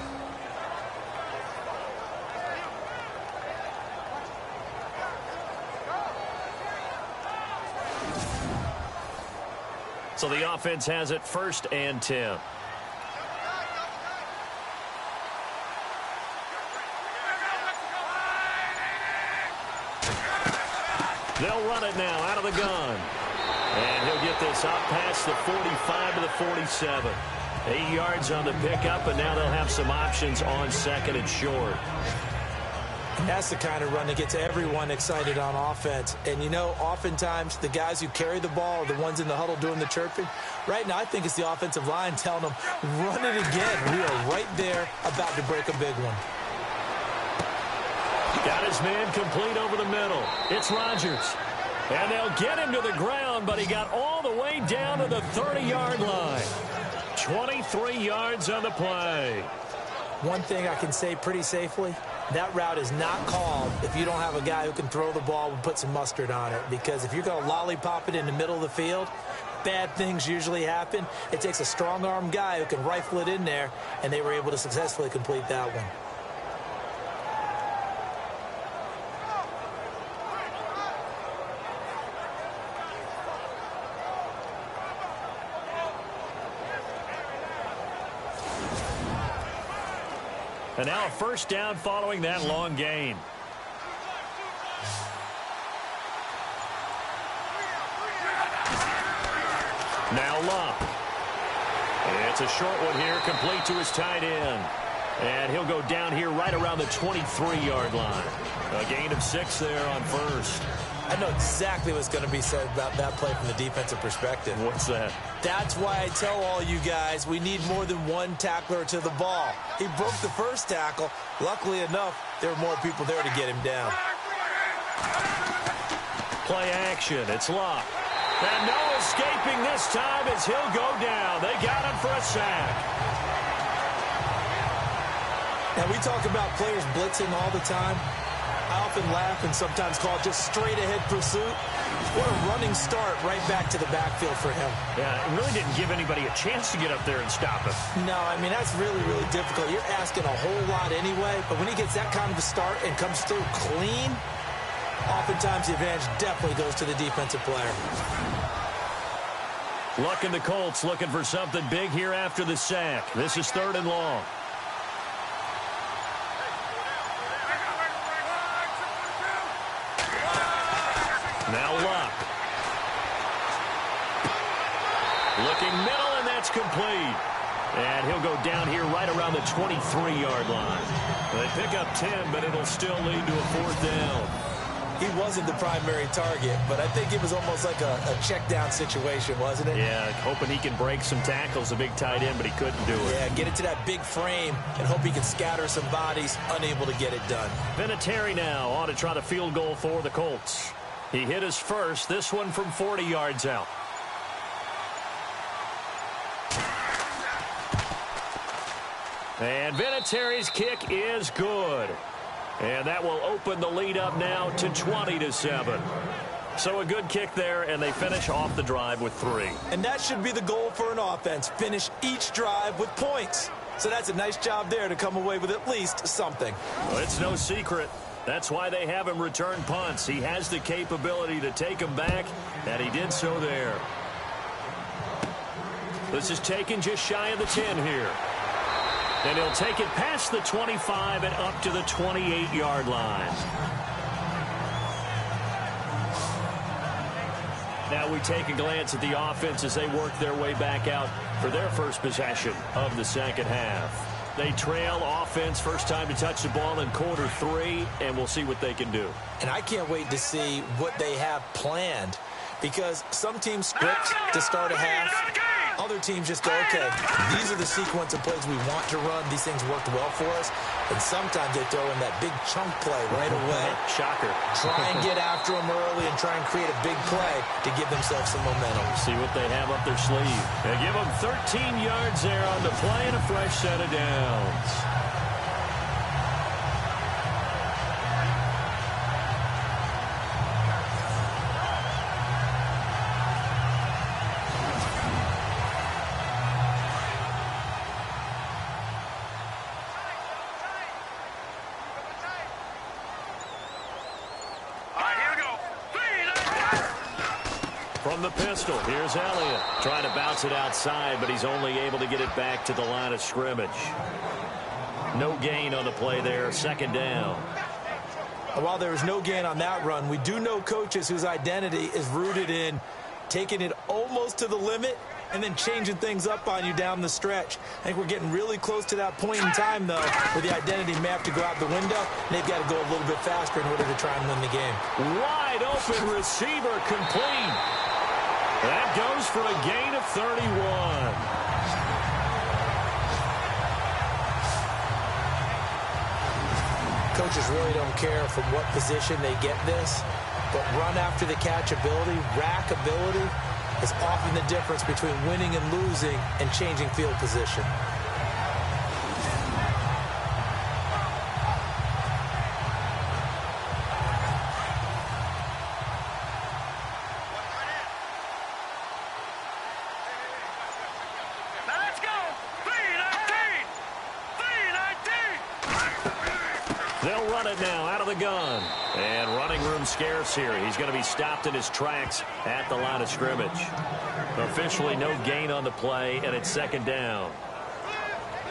So the offense has it 1st and 10. They'll run it now out of the gun. And he'll get this up past the 45 to the 47. 8 yards on the pickup, and now they'll have some options on 2nd and short. And that's the kind of run that gets everyone excited on offense. And, you know, oftentimes the guys who carry the ball are the ones in the huddle doing the chirping. Right now, I think it's the offensive line telling them, run it again. We are right there about to break a big one. Got his man complete over the middle. It's Rodgers. And they'll get him to the ground, but he got all the way down to the 30-yard line. 23 yards on the play. One thing I can say pretty safely, that route is not called if you don't have a guy who can throw the ball and put some mustard on it. Because if you're going to lollipop it in the middle of the field, bad things usually happen. It takes a strong-arm guy who can rifle it in there, and they were able to successfully complete that one. And now a first down following that long gain. Now Locke. It's a short one here, complete to his tight end. And he'll go down here right around the 23-yard line. A gain of 6 there on first. I know exactly what's going to be said about that play from the defensive perspective. What's that? That's why I tell all you guys we need more than one tackler to the ball. He broke the first tackle. Luckily enough, there were more people there to get him down. Play action. It's Locke. And no escaping this time as he'll go down. They got him for a sack. And we talk about players blitzing all the time. I often laugh and sometimes call it just straight-ahead pursuit. What a running start right back to the backfield for him. Yeah, it really didn't give anybody a chance to get up there and stop him. No, I mean, that's really, really difficult. You're asking a whole lot anyway, but when he gets that kind of a start and comes through clean, oftentimes the advantage definitely goes to the defensive player. Looking the Colts looking for something big here after the sack. This is 3rd and long. Now Luck. Looking middle, and that's complete. And he'll go down here right around the 23-yard line. They pick up 10, but it'll still lead to a 4th down. He wasn't the primary target, but I think it was almost like a check down situation, wasn't it? Yeah, hoping he can break some tackles, a big tight end, but he couldn't do it. Yeah, get it to that big frame and hope he can scatter some bodies, unable to get it done. Vinatieri now on to try the field goal for the Colts. He hit his first, this one from 40 yards out. And Vinatieri's kick is good. And that will open the lead up now to 20-7. So a good kick there, and they finish off the drive with 3. And that should be the goal for an offense. Finish each drive with points. So that's a nice job there to come away with at least something. Well, it's no secret. That's why they have him return punts. He has the capability to take them back, and he did so there. This is taken just shy of the 10 here. And he'll take it past the 25 and up to the 28-yard line. Now we take a glance at the offense as they work their way back out for their first possession of the second half. They trail offense, first time to touch the ball in quarter 3, and we'll see what they can do. And I can't wait to see what they have planned, because some teams script to start a half. Other teams just go, okay, these are the sequence of plays we want to run. These things worked well for us. And sometimes they throw in that big chunk play right away. Shocker. Try and get after them early and try and create a big play to give themselves some momentum. See what they have up their sleeve. They give them 13 yards there on the play and a fresh set of downs. From the pistol, here's Elliott. Trying to bounce it outside, but he's only able to get it back to the line of scrimmage. No gain on the play there, 2nd down. While there was no gain on that run, we do know coaches whose identity is rooted in taking it almost to the limit and then changing things up on you down the stretch. I think we're getting really close to that point in time, though, where the identity may have to go out the window, and they've got to go a little bit faster in order to try and win the game. Wide open receiver complete. That goes for a gain of 31. Coaches really don't care from what position they get this, but run after the catch ability, rack ability, is often the difference between winning and losing and changing field position. Let's go! 319! 319! They'll run it now out of the gun. And running room scarce here. He's going to be stopped in his tracks at the line of scrimmage. Officially no gain on the play, and it's 2nd down.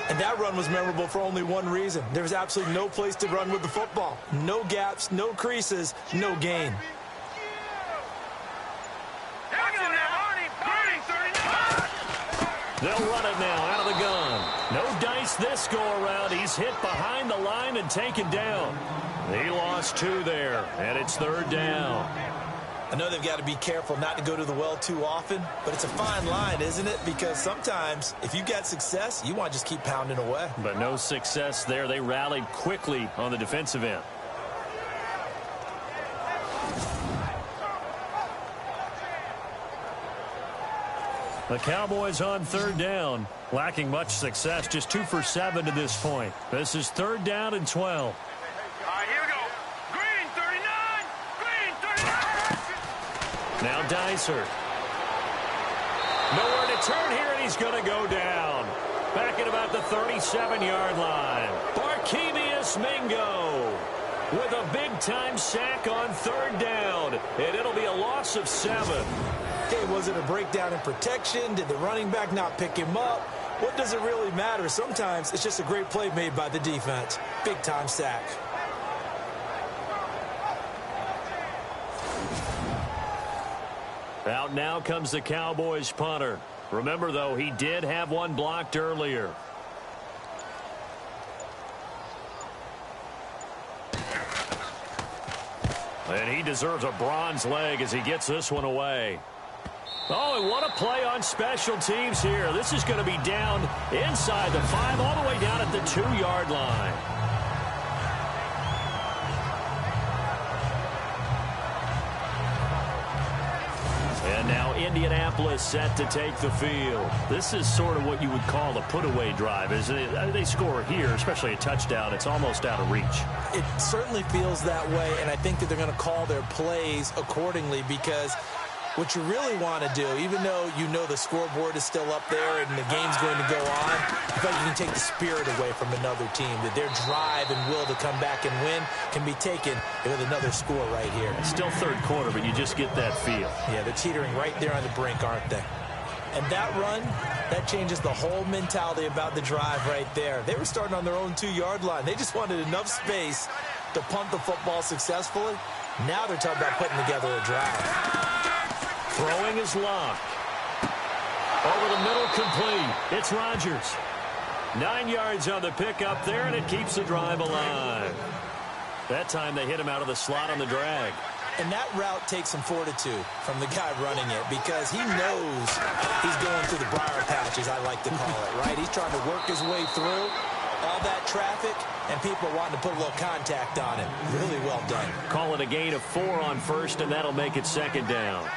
And that run was memorable for only one reason. There was absolutely no place to run with the football. No gaps, no creases, no gain. They'll run it now out of the gun. No dice this go-around. He's hit behind the line and taken down. He lost 2 there, and it's 3rd down. I know they've got to be careful not to go to the well too often, but it's a fine line, isn't it? Because sometimes, if you get success, you want to just keep pounding away. But no success there. They rallied quickly on the defensive end. The Cowboys on 3rd down, lacking much success, just 2 for 7 to this point. This is 3rd down and 12. All right, here we go. Now Dicer. Nowhere to turn here, and he's going to go down. Back at about the 37-yard line. Barkevious Mingo with a big-time sack on 3rd down. And it'll be a loss of 7. Okay, was it a breakdown in protection? Did the running back not pick him up? What does it really matter? Sometimes it's just a great play made by the defense. Big-time sack. Out now comes the Cowboys punter. Remember, though, he did have one blocked earlier. And he deserves a bronze leg as he gets this one away. Oh, and what a play on special teams here. This is going to be down inside the 5, all the way down at the 2-yard line. And now Indianapolis set to take the field. This is sort of what you would call a put-away drive, isn't it? They score here, especially a touchdown. It's almost out of reach. It certainly feels that way, and I think that they're going to call their plays accordingly, because what you really want to do, even though you know the scoreboard is still up there and the game's going to go on, I feel like you can take the spirit away from another team, that their drive and will to come back and win can be taken with another score right here. It's still 3rd quarter, but you just get that feel. Yeah, they're teetering right there on the brink, aren't they? And that run, that changes the whole mentality about the drive right there. They were starting on their own 2-yard line. They just wanted enough space to punt the football successfully. Now they're talking about putting together a drive. Throwing is Locke. Over the middle, complete. It's Rodgers. 9 yards on the pickup there, and it keeps the drive alive. That time they hit him out of the slot on the drag. And that route takes some fortitude from the guy running it, because he knows he's going through the briar patch, as I like to call it, right? He's trying to work his way through all that traffic, and people are wanting to put a little contact on him. Really well done. Call it a gain of 4 on 1st, and that'll make it 2nd down.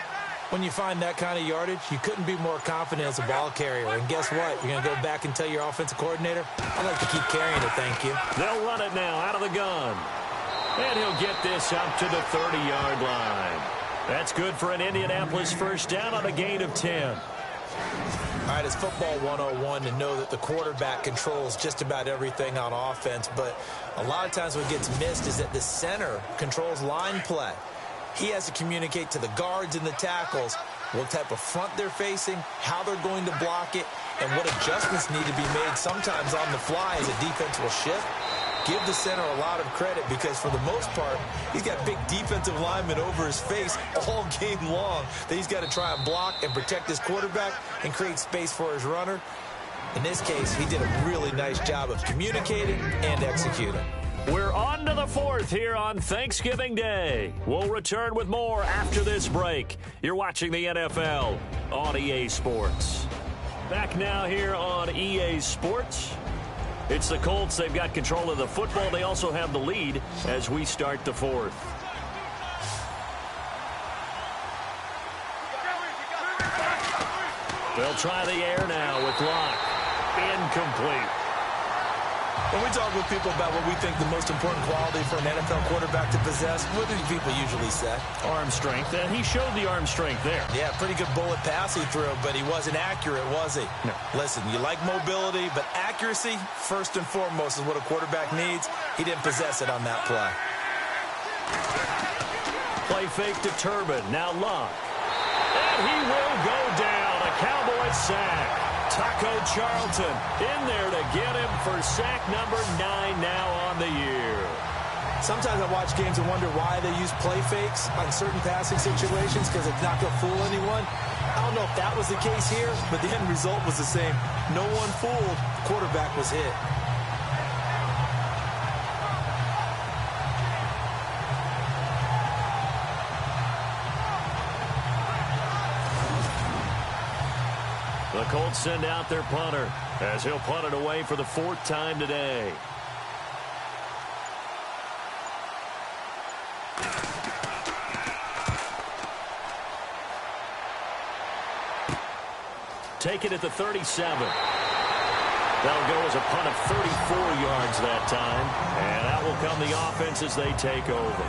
When you find that kind of yardage, you couldn't be more confident as a ball carrier. And guess what? You're going to go back and tell your offensive coordinator, I'd like to keep carrying it, thank you. They'll run it now out of the gun. And he'll get this out to the 30-yard line. That's good for an Indianapolis 1st down on a gain of 10. All right, it's football 101 to know that the quarterback controls just about everything on offense. But a lot of times what gets missed is that the center controls line play. He has to communicate to the guards and the tackles what type of front they're facing, how they're going to block it, and what adjustments need to be made sometimes on the fly as a defense will shift. Give the center a lot of credit, because for the most part, he's got big defensive linemen over his face all game long that he's got to try and block and protect his quarterback and create space for his runner. In this case, he did a really nice job of communicating and executing. We're on to the 4th here on Thanksgiving Day. We'll return with more after this break. You're watching the NFL on EA Sports. Back now here on EA Sports. It's the Colts. They've got control of the football. They also have the lead as we start the 4th. They'll try the air now with Locke. Incomplete. When we talk with people about what we think the most important quality for an NFL quarterback to possess, what do people usually say? Arm strength, and he showed the arm strength there. Yeah, pretty good bullet pass he threw, but he wasn't accurate, was he? No. Listen, you like mobility, but accuracy, first and foremost, is what a quarterback needs. He didn't possess it on that play. Play fake to Turbin, now Locke. And he will go down, a Cowboys sack. Taco Charlton in there to get him for sack number 9 now on the year. Sometimes I watch games and wonder why they use play fakes on certain passing situations, because it's not going to fool anyone. I don't know if that was the case here, but the end result was the same. No one fooled. Quarterback was hit. The Colts send out their punter as he'll punt it away for the 4th time today. Take it at the 37. That'll go as a punt of 34 yards that time. And that will come the offense as they take over.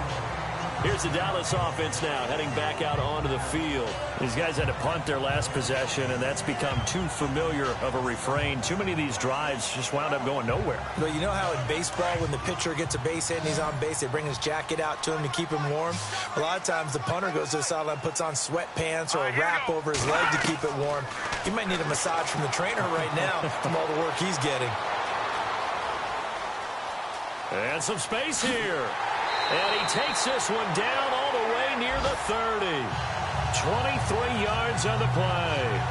Here's the Dallas offense now heading back out onto the field. These guys had to punt their last possession, and that's become too familiar of a refrain. Too many of these drives just wound up going nowhere. Well, you know how in baseball when the pitcher gets a base hit and he's on base, they bring his jacket out to him to keep him warm? A lot of times the punter goes to the sideline, puts on sweatpants or a wrap over his leg to keep it warm. He might need a massage from the trainer right now from all the work he's getting. And some space here. And he takes this one down all the way near the 30. 23 yards on the play.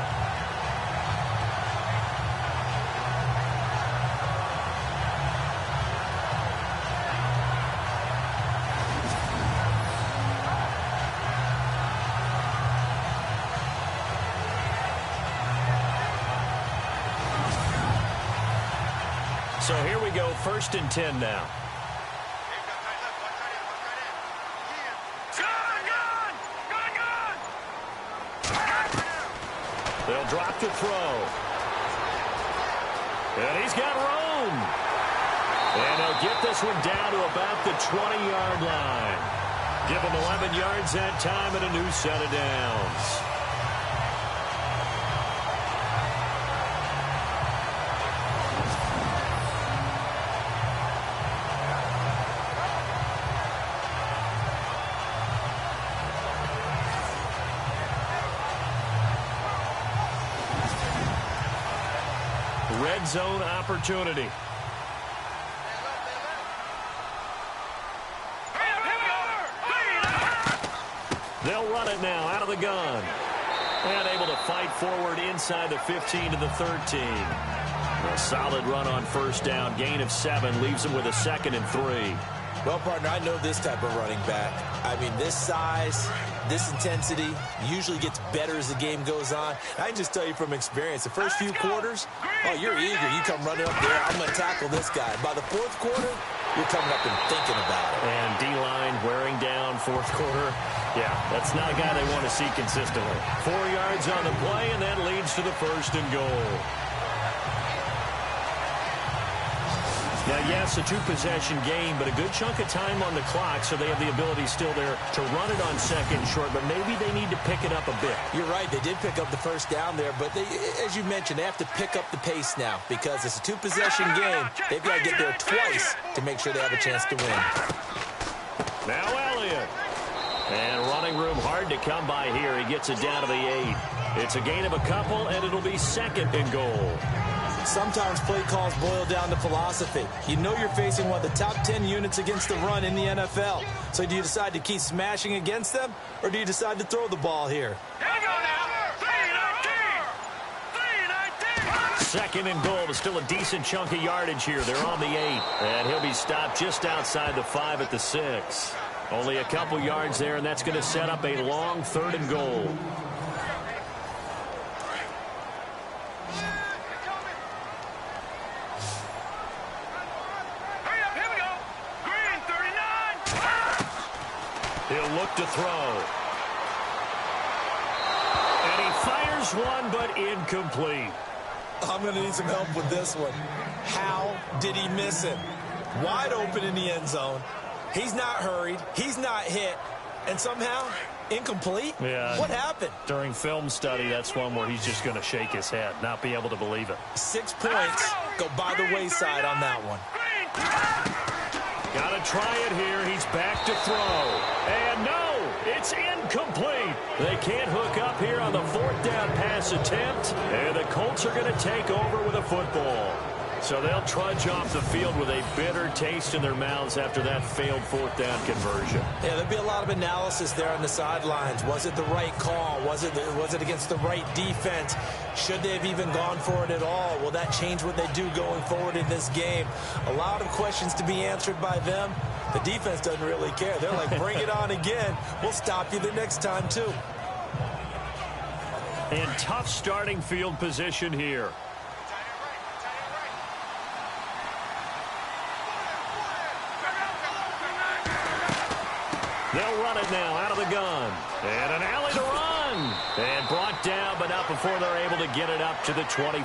So here we go, 1st and 10 now. They'll drop to throw. And he's got room. And he'll get this one down to about the 20-yard line. Give him 11 yards that time and a new set of downs. Red zone opportunity. They'll run it now out of the gun. And able to fight forward inside the 15 to the 13. A solid run on 1st down. Gain of 7 leaves them with a 2nd and 3. Well, partner, I know this type of running back. I mean, this size, this intensity usually gets better as the game goes on. I can just tell you from experience, the first few quarters, oh, you're eager. You come running up there, I'm going to tackle this guy. By the 4th quarter, you're coming up and thinking about it. And D-line wearing down 4th quarter. Yeah, that's not a guy they want to see consistently. 4 yards on the play, and that leads to the 1st and goal. Now, yes, a 2-possession game, but a good chunk of time on the clock, so they have the ability still there to run it on 2nd short, but maybe they need to pick it up a bit. You're right. They did pick up the 1st down there, but they, as you mentioned, they have to pick up the pace now because it's a 2-possession game. They've got to get there twice to make sure they have a chance to win. Now Elliott. And running room hard to come by here. He gets it down to the 8. It's a gain of a couple, and it'll be 2nd and goal. Sometimes play calls boil down to philosophy. You know you're facing one of the top 10 units against the run in the NFL. So do you decide to keep smashing against them, or do you decide to throw the ball here? Here we go now. 3-19. 2nd and goal, but still a decent chunk of yardage here. They're on the 8. And he'll be stopped just outside the 5 at the 6. Only a couple yards there, and that's going to set up a long 3rd and goal. He'll look to throw. And he fires one, but incomplete. I'm going to need some help with this one. How did he miss it? Wide open in the end zone. He's not hurried. He's not hit. And somehow, incomplete? Yeah. What happened? During film study, that's one where he's just going to shake his head, not be able to believe it. 6 points go by the wayside on that one. Got to try it here. He's back to throw. And no, it's incomplete. They can't hook up here on the 4th down pass attempt. And the Colts are going to take over with a football. So they'll trudge off the field with a bitter taste in their mouths after that failed 4th down conversion. Yeah, there'll be a lot of analysis there on the sidelines. Was it the right call? Was it against the right defense? Should they have even gone for it at all? Will that change what they do going forward in this game? A lot of questions to be answered by them. The defense doesn't really care. They're like, bring it on again. We'll stop you the next time, too. And tough starting field position here. They'll run it now out of the gun. And an alley to run. And brought down, but not before they're able to get it up to the 25.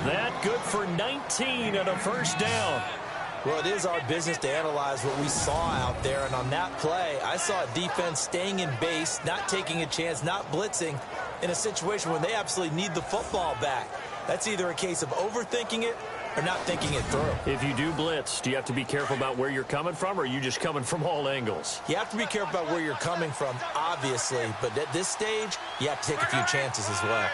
That good for 19 and a 1st down. Well, it is our business to analyze what we saw out there, and on that play, I saw a defense staying in base, not taking a chance, not blitzing in a situation where they absolutely need the football back. That's either a case of overthinking it or not thinking it through. If you do blitz, do you have to be careful about where you're coming from, or are you just coming from all angles? You have to be careful about where you're coming from, obviously, but at this stage, you have to take a few chances as well.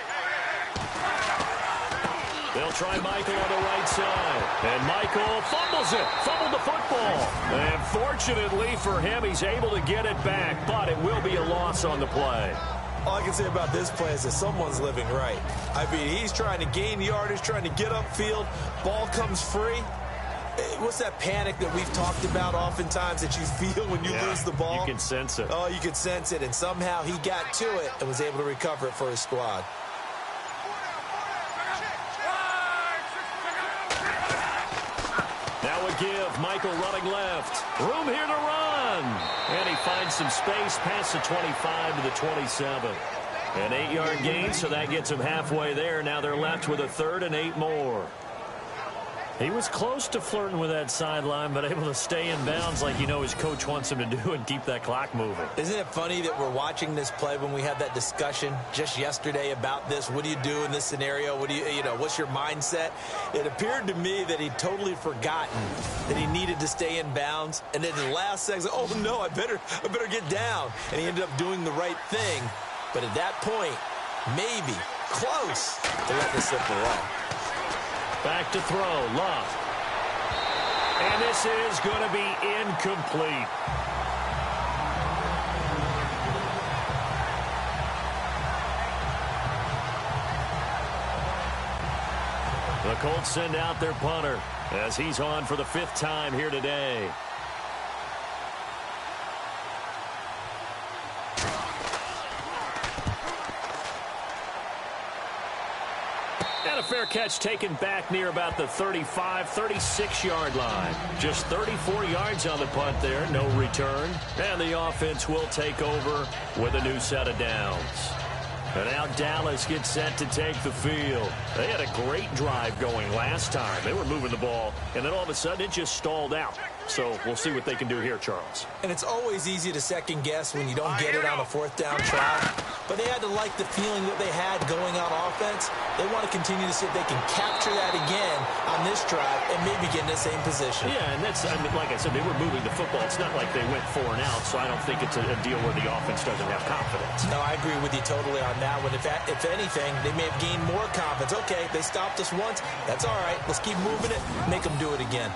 They'll try Michael on the right side. And Michael fumbles it. Fumbled the football. And fortunately for him, he's able to get it back. But it will be a loss on the play. All I can say about this play is that someone's living right. I mean, he's trying to gain yardage, trying to get upfield. Ball comes free. What's that panic that we've talked about oftentimes that you feel when you lose the ball? You can sense it. Oh, you can sense it. And somehow he got to it and was able to recover it for his squad. Now a give. Michael running left. Room here to run. And he finds some space past the 25 to the 27. An 8-yard gain, so that gets him halfway there. Now they're left with a 3rd and 8 more. He was close to flirting with that sideline, but able to stay in bounds like you know his coach wants him to do and keep that clock moving. Isn't it funny that we're watching this play when we had that discussion just yesterday about this? What do you do in this scenario? What do you know, what's your mindset? It appeared to me that he'd totally forgotten that he needed to stay in bounds. And then the last second, oh no, I better get down. And he ended up doing the right thing. But at that point, maybe close to let this slip away. Back to throw, Love. And this is going to be incomplete. The Colts send out their punter as he's on for the 5th time here today. And a fair catch taken back near about the 35, 36-yard line. Just 34 yards on the punt there, no return. And the offense will take over with a new set of downs. And now Dallas gets set to take the field. They had a great drive going last time. They were moving the ball, and then all of a sudden it just stalled out. So we'll see what they can do here, Charles. And it's always easy to second guess when you don't get it on a 4th down try. But they had to like the feeling that they had going on offense. They want to continue to see if they can capture that again on this drive and maybe get in the same position. Yeah, and that's, I mean, like I said, they were moving the football. It's not like they went 4 and out, so I don't think it's a deal where the offense doesn't have confidence. No, I agree with you totally on that one. If anything, they may have gained more confidence. Okay, they stopped us once. That's all right. Let's keep moving it. Make them do it again.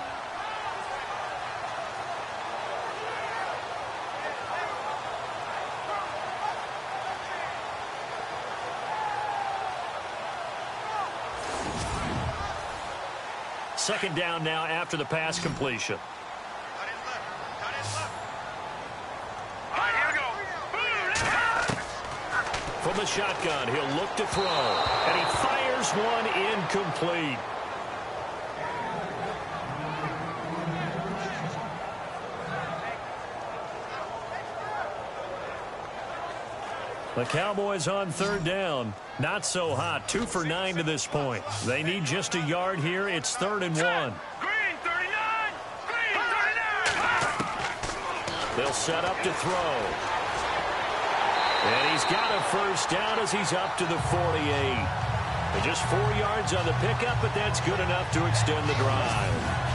Second down now after the pass completion. From the shotgun, he'll look to throw. And he fires one incomplete. The Cowboys on 3rd down. Not so hot. 2 for 9 to this point. They need just a yard here. It's 3rd and 1. Green 39! Green 39! They'll set up to throw. And he's got a first down as he's up to the 48. And just 4 yards on the pickup, but that's good enough to extend the drive.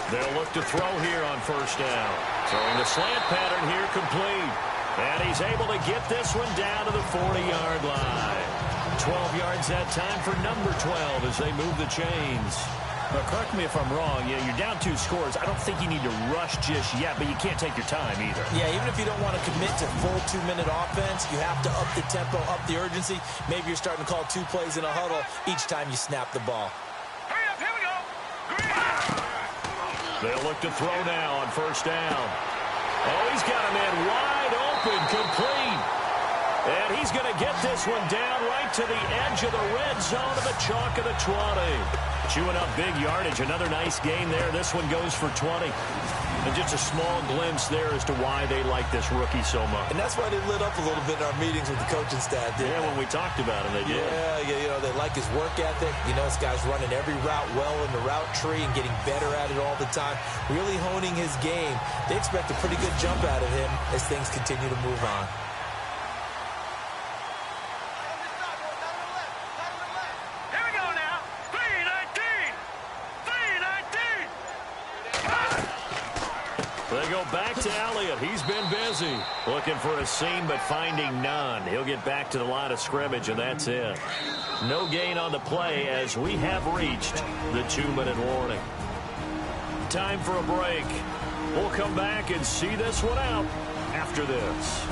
They'll look to throw here on 1st down. Throwing the slant pattern here complete. And he's able to get this one down to the 40-yard line. 12 yards that time for number 12 as they move the chains. But correct me if I'm wrong. Yeah, you're down 2 scores. I don't think you need to rush just yet, but you can't take your time either. Yeah, even if you don't want to commit to full 2-minute offense, you have to up the tempo, up the urgency. Maybe you're starting to call 2 plays in a huddle each time you snap the ball. Hurry up, here we go! Green! They'll look to throw now on 1st down. Oh, he's got a man wide open, complete. And he's going to get this one down right to the edge of the red zone of the chalk of the 20. Chewing up big yardage. Another nice gain there. This one goes for 20. And just a small glimpse there as to why they like this rookie so much. And that's why they lit up a little bit in our meetings with the coaching staff. Yeah, when we talked about him, they did. Yeah, they like his work ethic. This guy's running every route well in the route tree and getting better at it all the time. Really honing his game. They expect a pretty good jump out of him as things continue to move on. They go back to Elliott. He's been busy. Looking for a seam, but finding none. He'll get back to the line of scrimmage, and that's it. No gain on the play as we have reached the 2-minute warning. Time for a break. We'll come back and see this one out after this.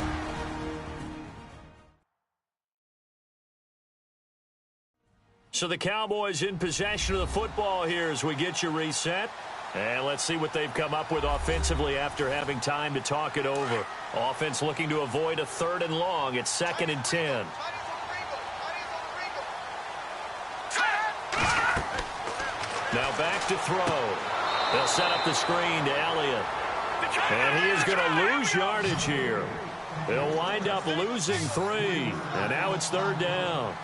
So the Cowboys in possession of the football here as we get you reset. And let's see what they've come up with offensively after having time to talk it over. Offense looking to avoid a 3rd and long. It's 2nd and 10. Now back to throw. They'll set up the screen to Elliott. And he is going to lose yardage here. They'll wind up losing 3. And now it's 3rd down.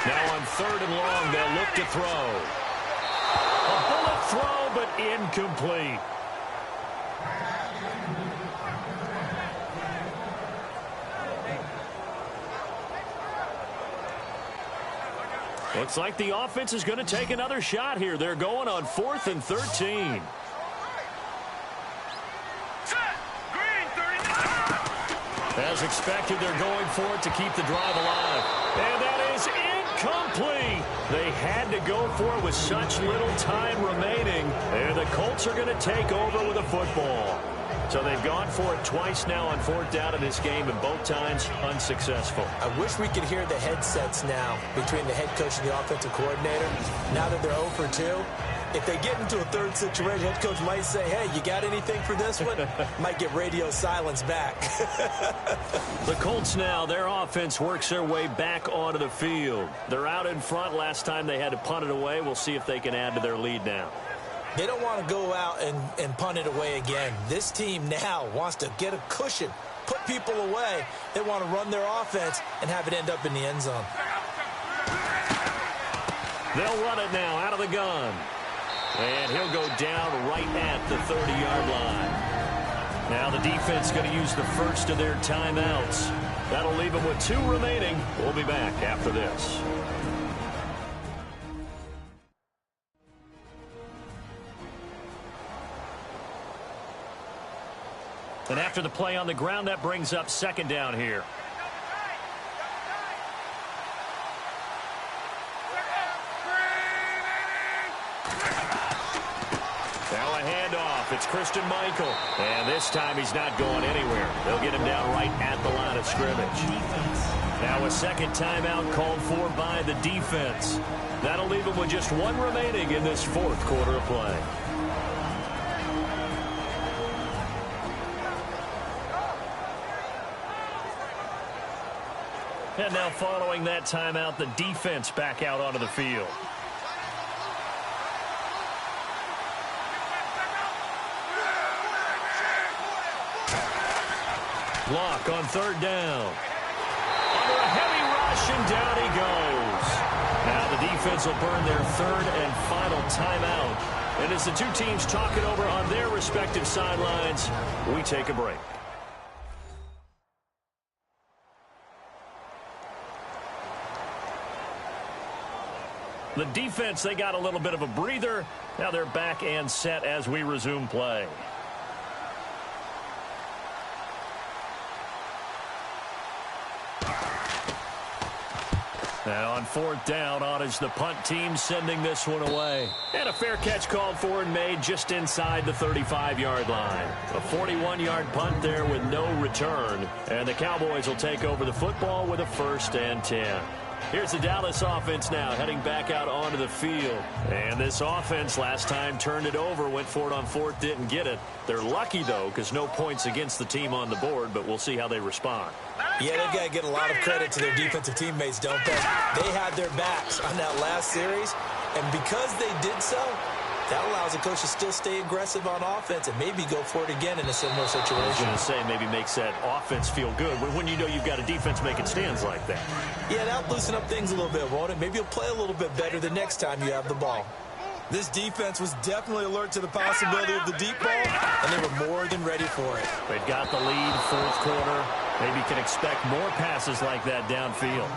Now on 3rd and long, they'll look to throw. A bullet throw, but incomplete. Looks like the offense is going to take another shot here. They're going on 4th and 13. As expected, they're going for it to keep the drive alive. And that is incomplete. They had to go for it with such little time remaining. And the Colts are going to take over with a football. So they've gone for it twice now on 4th down in this game, and both times unsuccessful. I wish we could hear the headsets now between the head coach and the offensive coordinator. Now that they're 0 for 2, if they get into a 3rd situation, head coach might say, hey, you got anything for this one? Might get radio silence back. The Colts now, their offense works their way back onto the field. They're out in front. Last time they had to punt it away. We'll see if they can add to their lead now. They don't want to go out and punt it away again. This team now wants to get a cushion, put people away. They want to run their offense and have it end up in the end zone. They'll run it now out of the gun. And he'll go down right at the 30-yard line. Now the defense going to use the first of their timeouts. That'll leave them with 2 remaining. We'll be back after this. And after the play on the ground, that brings up 2nd down here. Now a handoff. It's Christian Michael. And this time he's not going anywhere. They'll get him down right at the line of scrimmage. Now a 2nd timeout called for by the defense. That'll leave him with just 1 remaining in this 4th quarter of play. And now following that timeout, the defense back out onto the field. Block on 3rd down. Under a heavy rush, and down he goes. Now the defense will burn their 3rd and final timeout. And as the 2 teams talk it over on their respective sidelines, we take a break. The defense, they got a little bit of a breather. Now they're back and set as we resume play. Now on 4th down, on is the punt team sending this one away. And a fair catch called for and made just inside the 35-yard line. A 41-yard punt there with no return. And the Cowboys will take over the football with a 1st and 10. Here's the Dallas offense now heading back out onto the field. And this offense last time turned it over, went for it on fourth, didn't get it. They're lucky, though, because no points against the team on the board, but we'll see how they respond. Yeah, they've got to get a lot of credit to their defensive teammates, don't they? They had their backs on that last series, and because they did so, that allows the coach to still stay aggressive on offense and maybe go for it again in a similar situation. I was going to say, maybe makes that offense feel good when you know you've got a defense making stands like that. Yeah, that'll loosen up things a little bit, won't it? Maybe you'll play a little bit better the next time you have the ball. This defense was definitely alert to the possibility of the deep ball, and they were more than ready for it. They've got the lead, fourth quarter. Maybe can expect more passes like that downfield.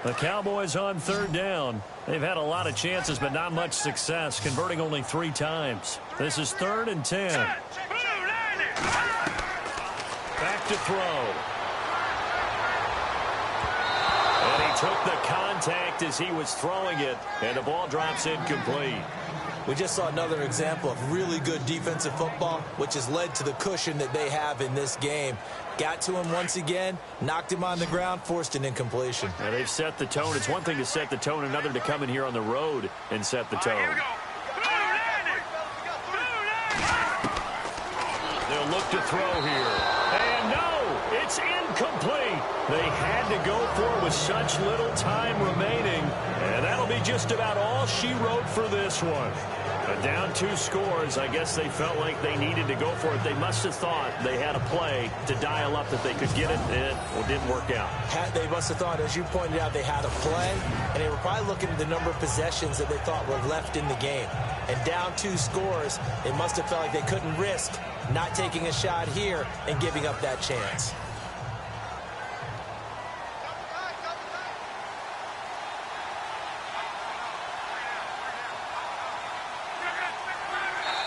The Cowboys on third down. They've had a lot of chances, but not much success, converting only 3 times. This is 3rd and 10. Back to throw. And he took the contact as he was throwing it, and the ball drops incomplete. We just saw another example of really good defensive football, which has led to the cushion that they have in this game. Got to him once again, knocked him on the ground, forced an incompletion. Now they've set the tone. It's one thing to set the tone, another to come in here on the road and set the tone. They'll look to throw here. And no, it's incomplete. They had to go for it with such little time remaining. And that'll be just about all she wrote for this one. But down 2 scores, I guess they felt like they needed to go for it. They must have thought they had a play to dial up that they could get it, and it didn't work out. They must have thought, as you pointed out, they had a play, and they were probably looking at the number of possessions that they thought were left in the game. And down 2 scores, they must have felt like they couldn't risk not taking a shot here and giving up that chance.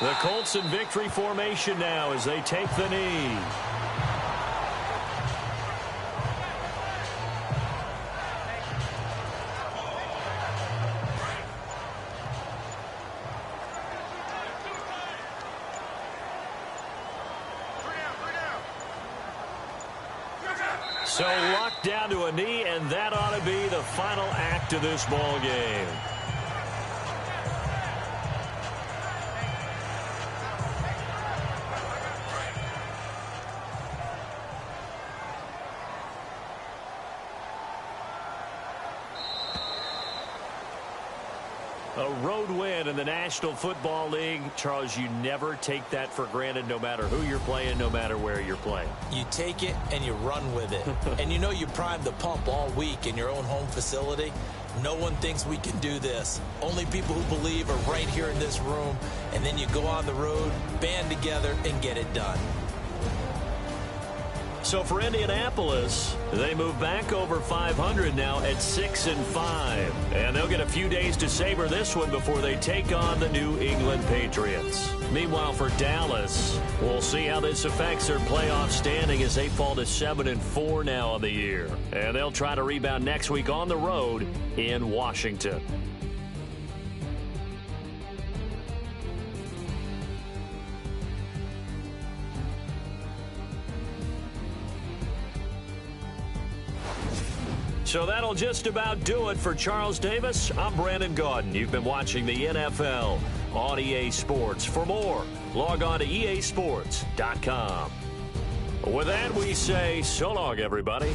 The Colts in victory formation now as they take the knee. So locked down to a knee, and that ought to be the final act of this ball game. A road win in the National Football League. Charles, you never take that for granted no matter who you're playing, no matter where you're playing. You take it and you run with it. And you know you primed the pump all week in your own home facility. No one thinks we can do this. Only people who believe are right here in this room. And then you go on the road, band together, and get it done. So for Indianapolis, they move back over 500 now at 6-5. And they'll get a few days to savor this one before they take on the New England Patriots. Meanwhile, for Dallas, we'll see how this affects their playoff standing as they fall to 7-4 now on the year. And they'll try to rebound next week on the road in Washington. So that'll just about do it for Charles Davis. I'm Brandon Gaudin. You've been watching the NFL on EA Sports. For more, log on to easports.com. With that, we say so long, everybody.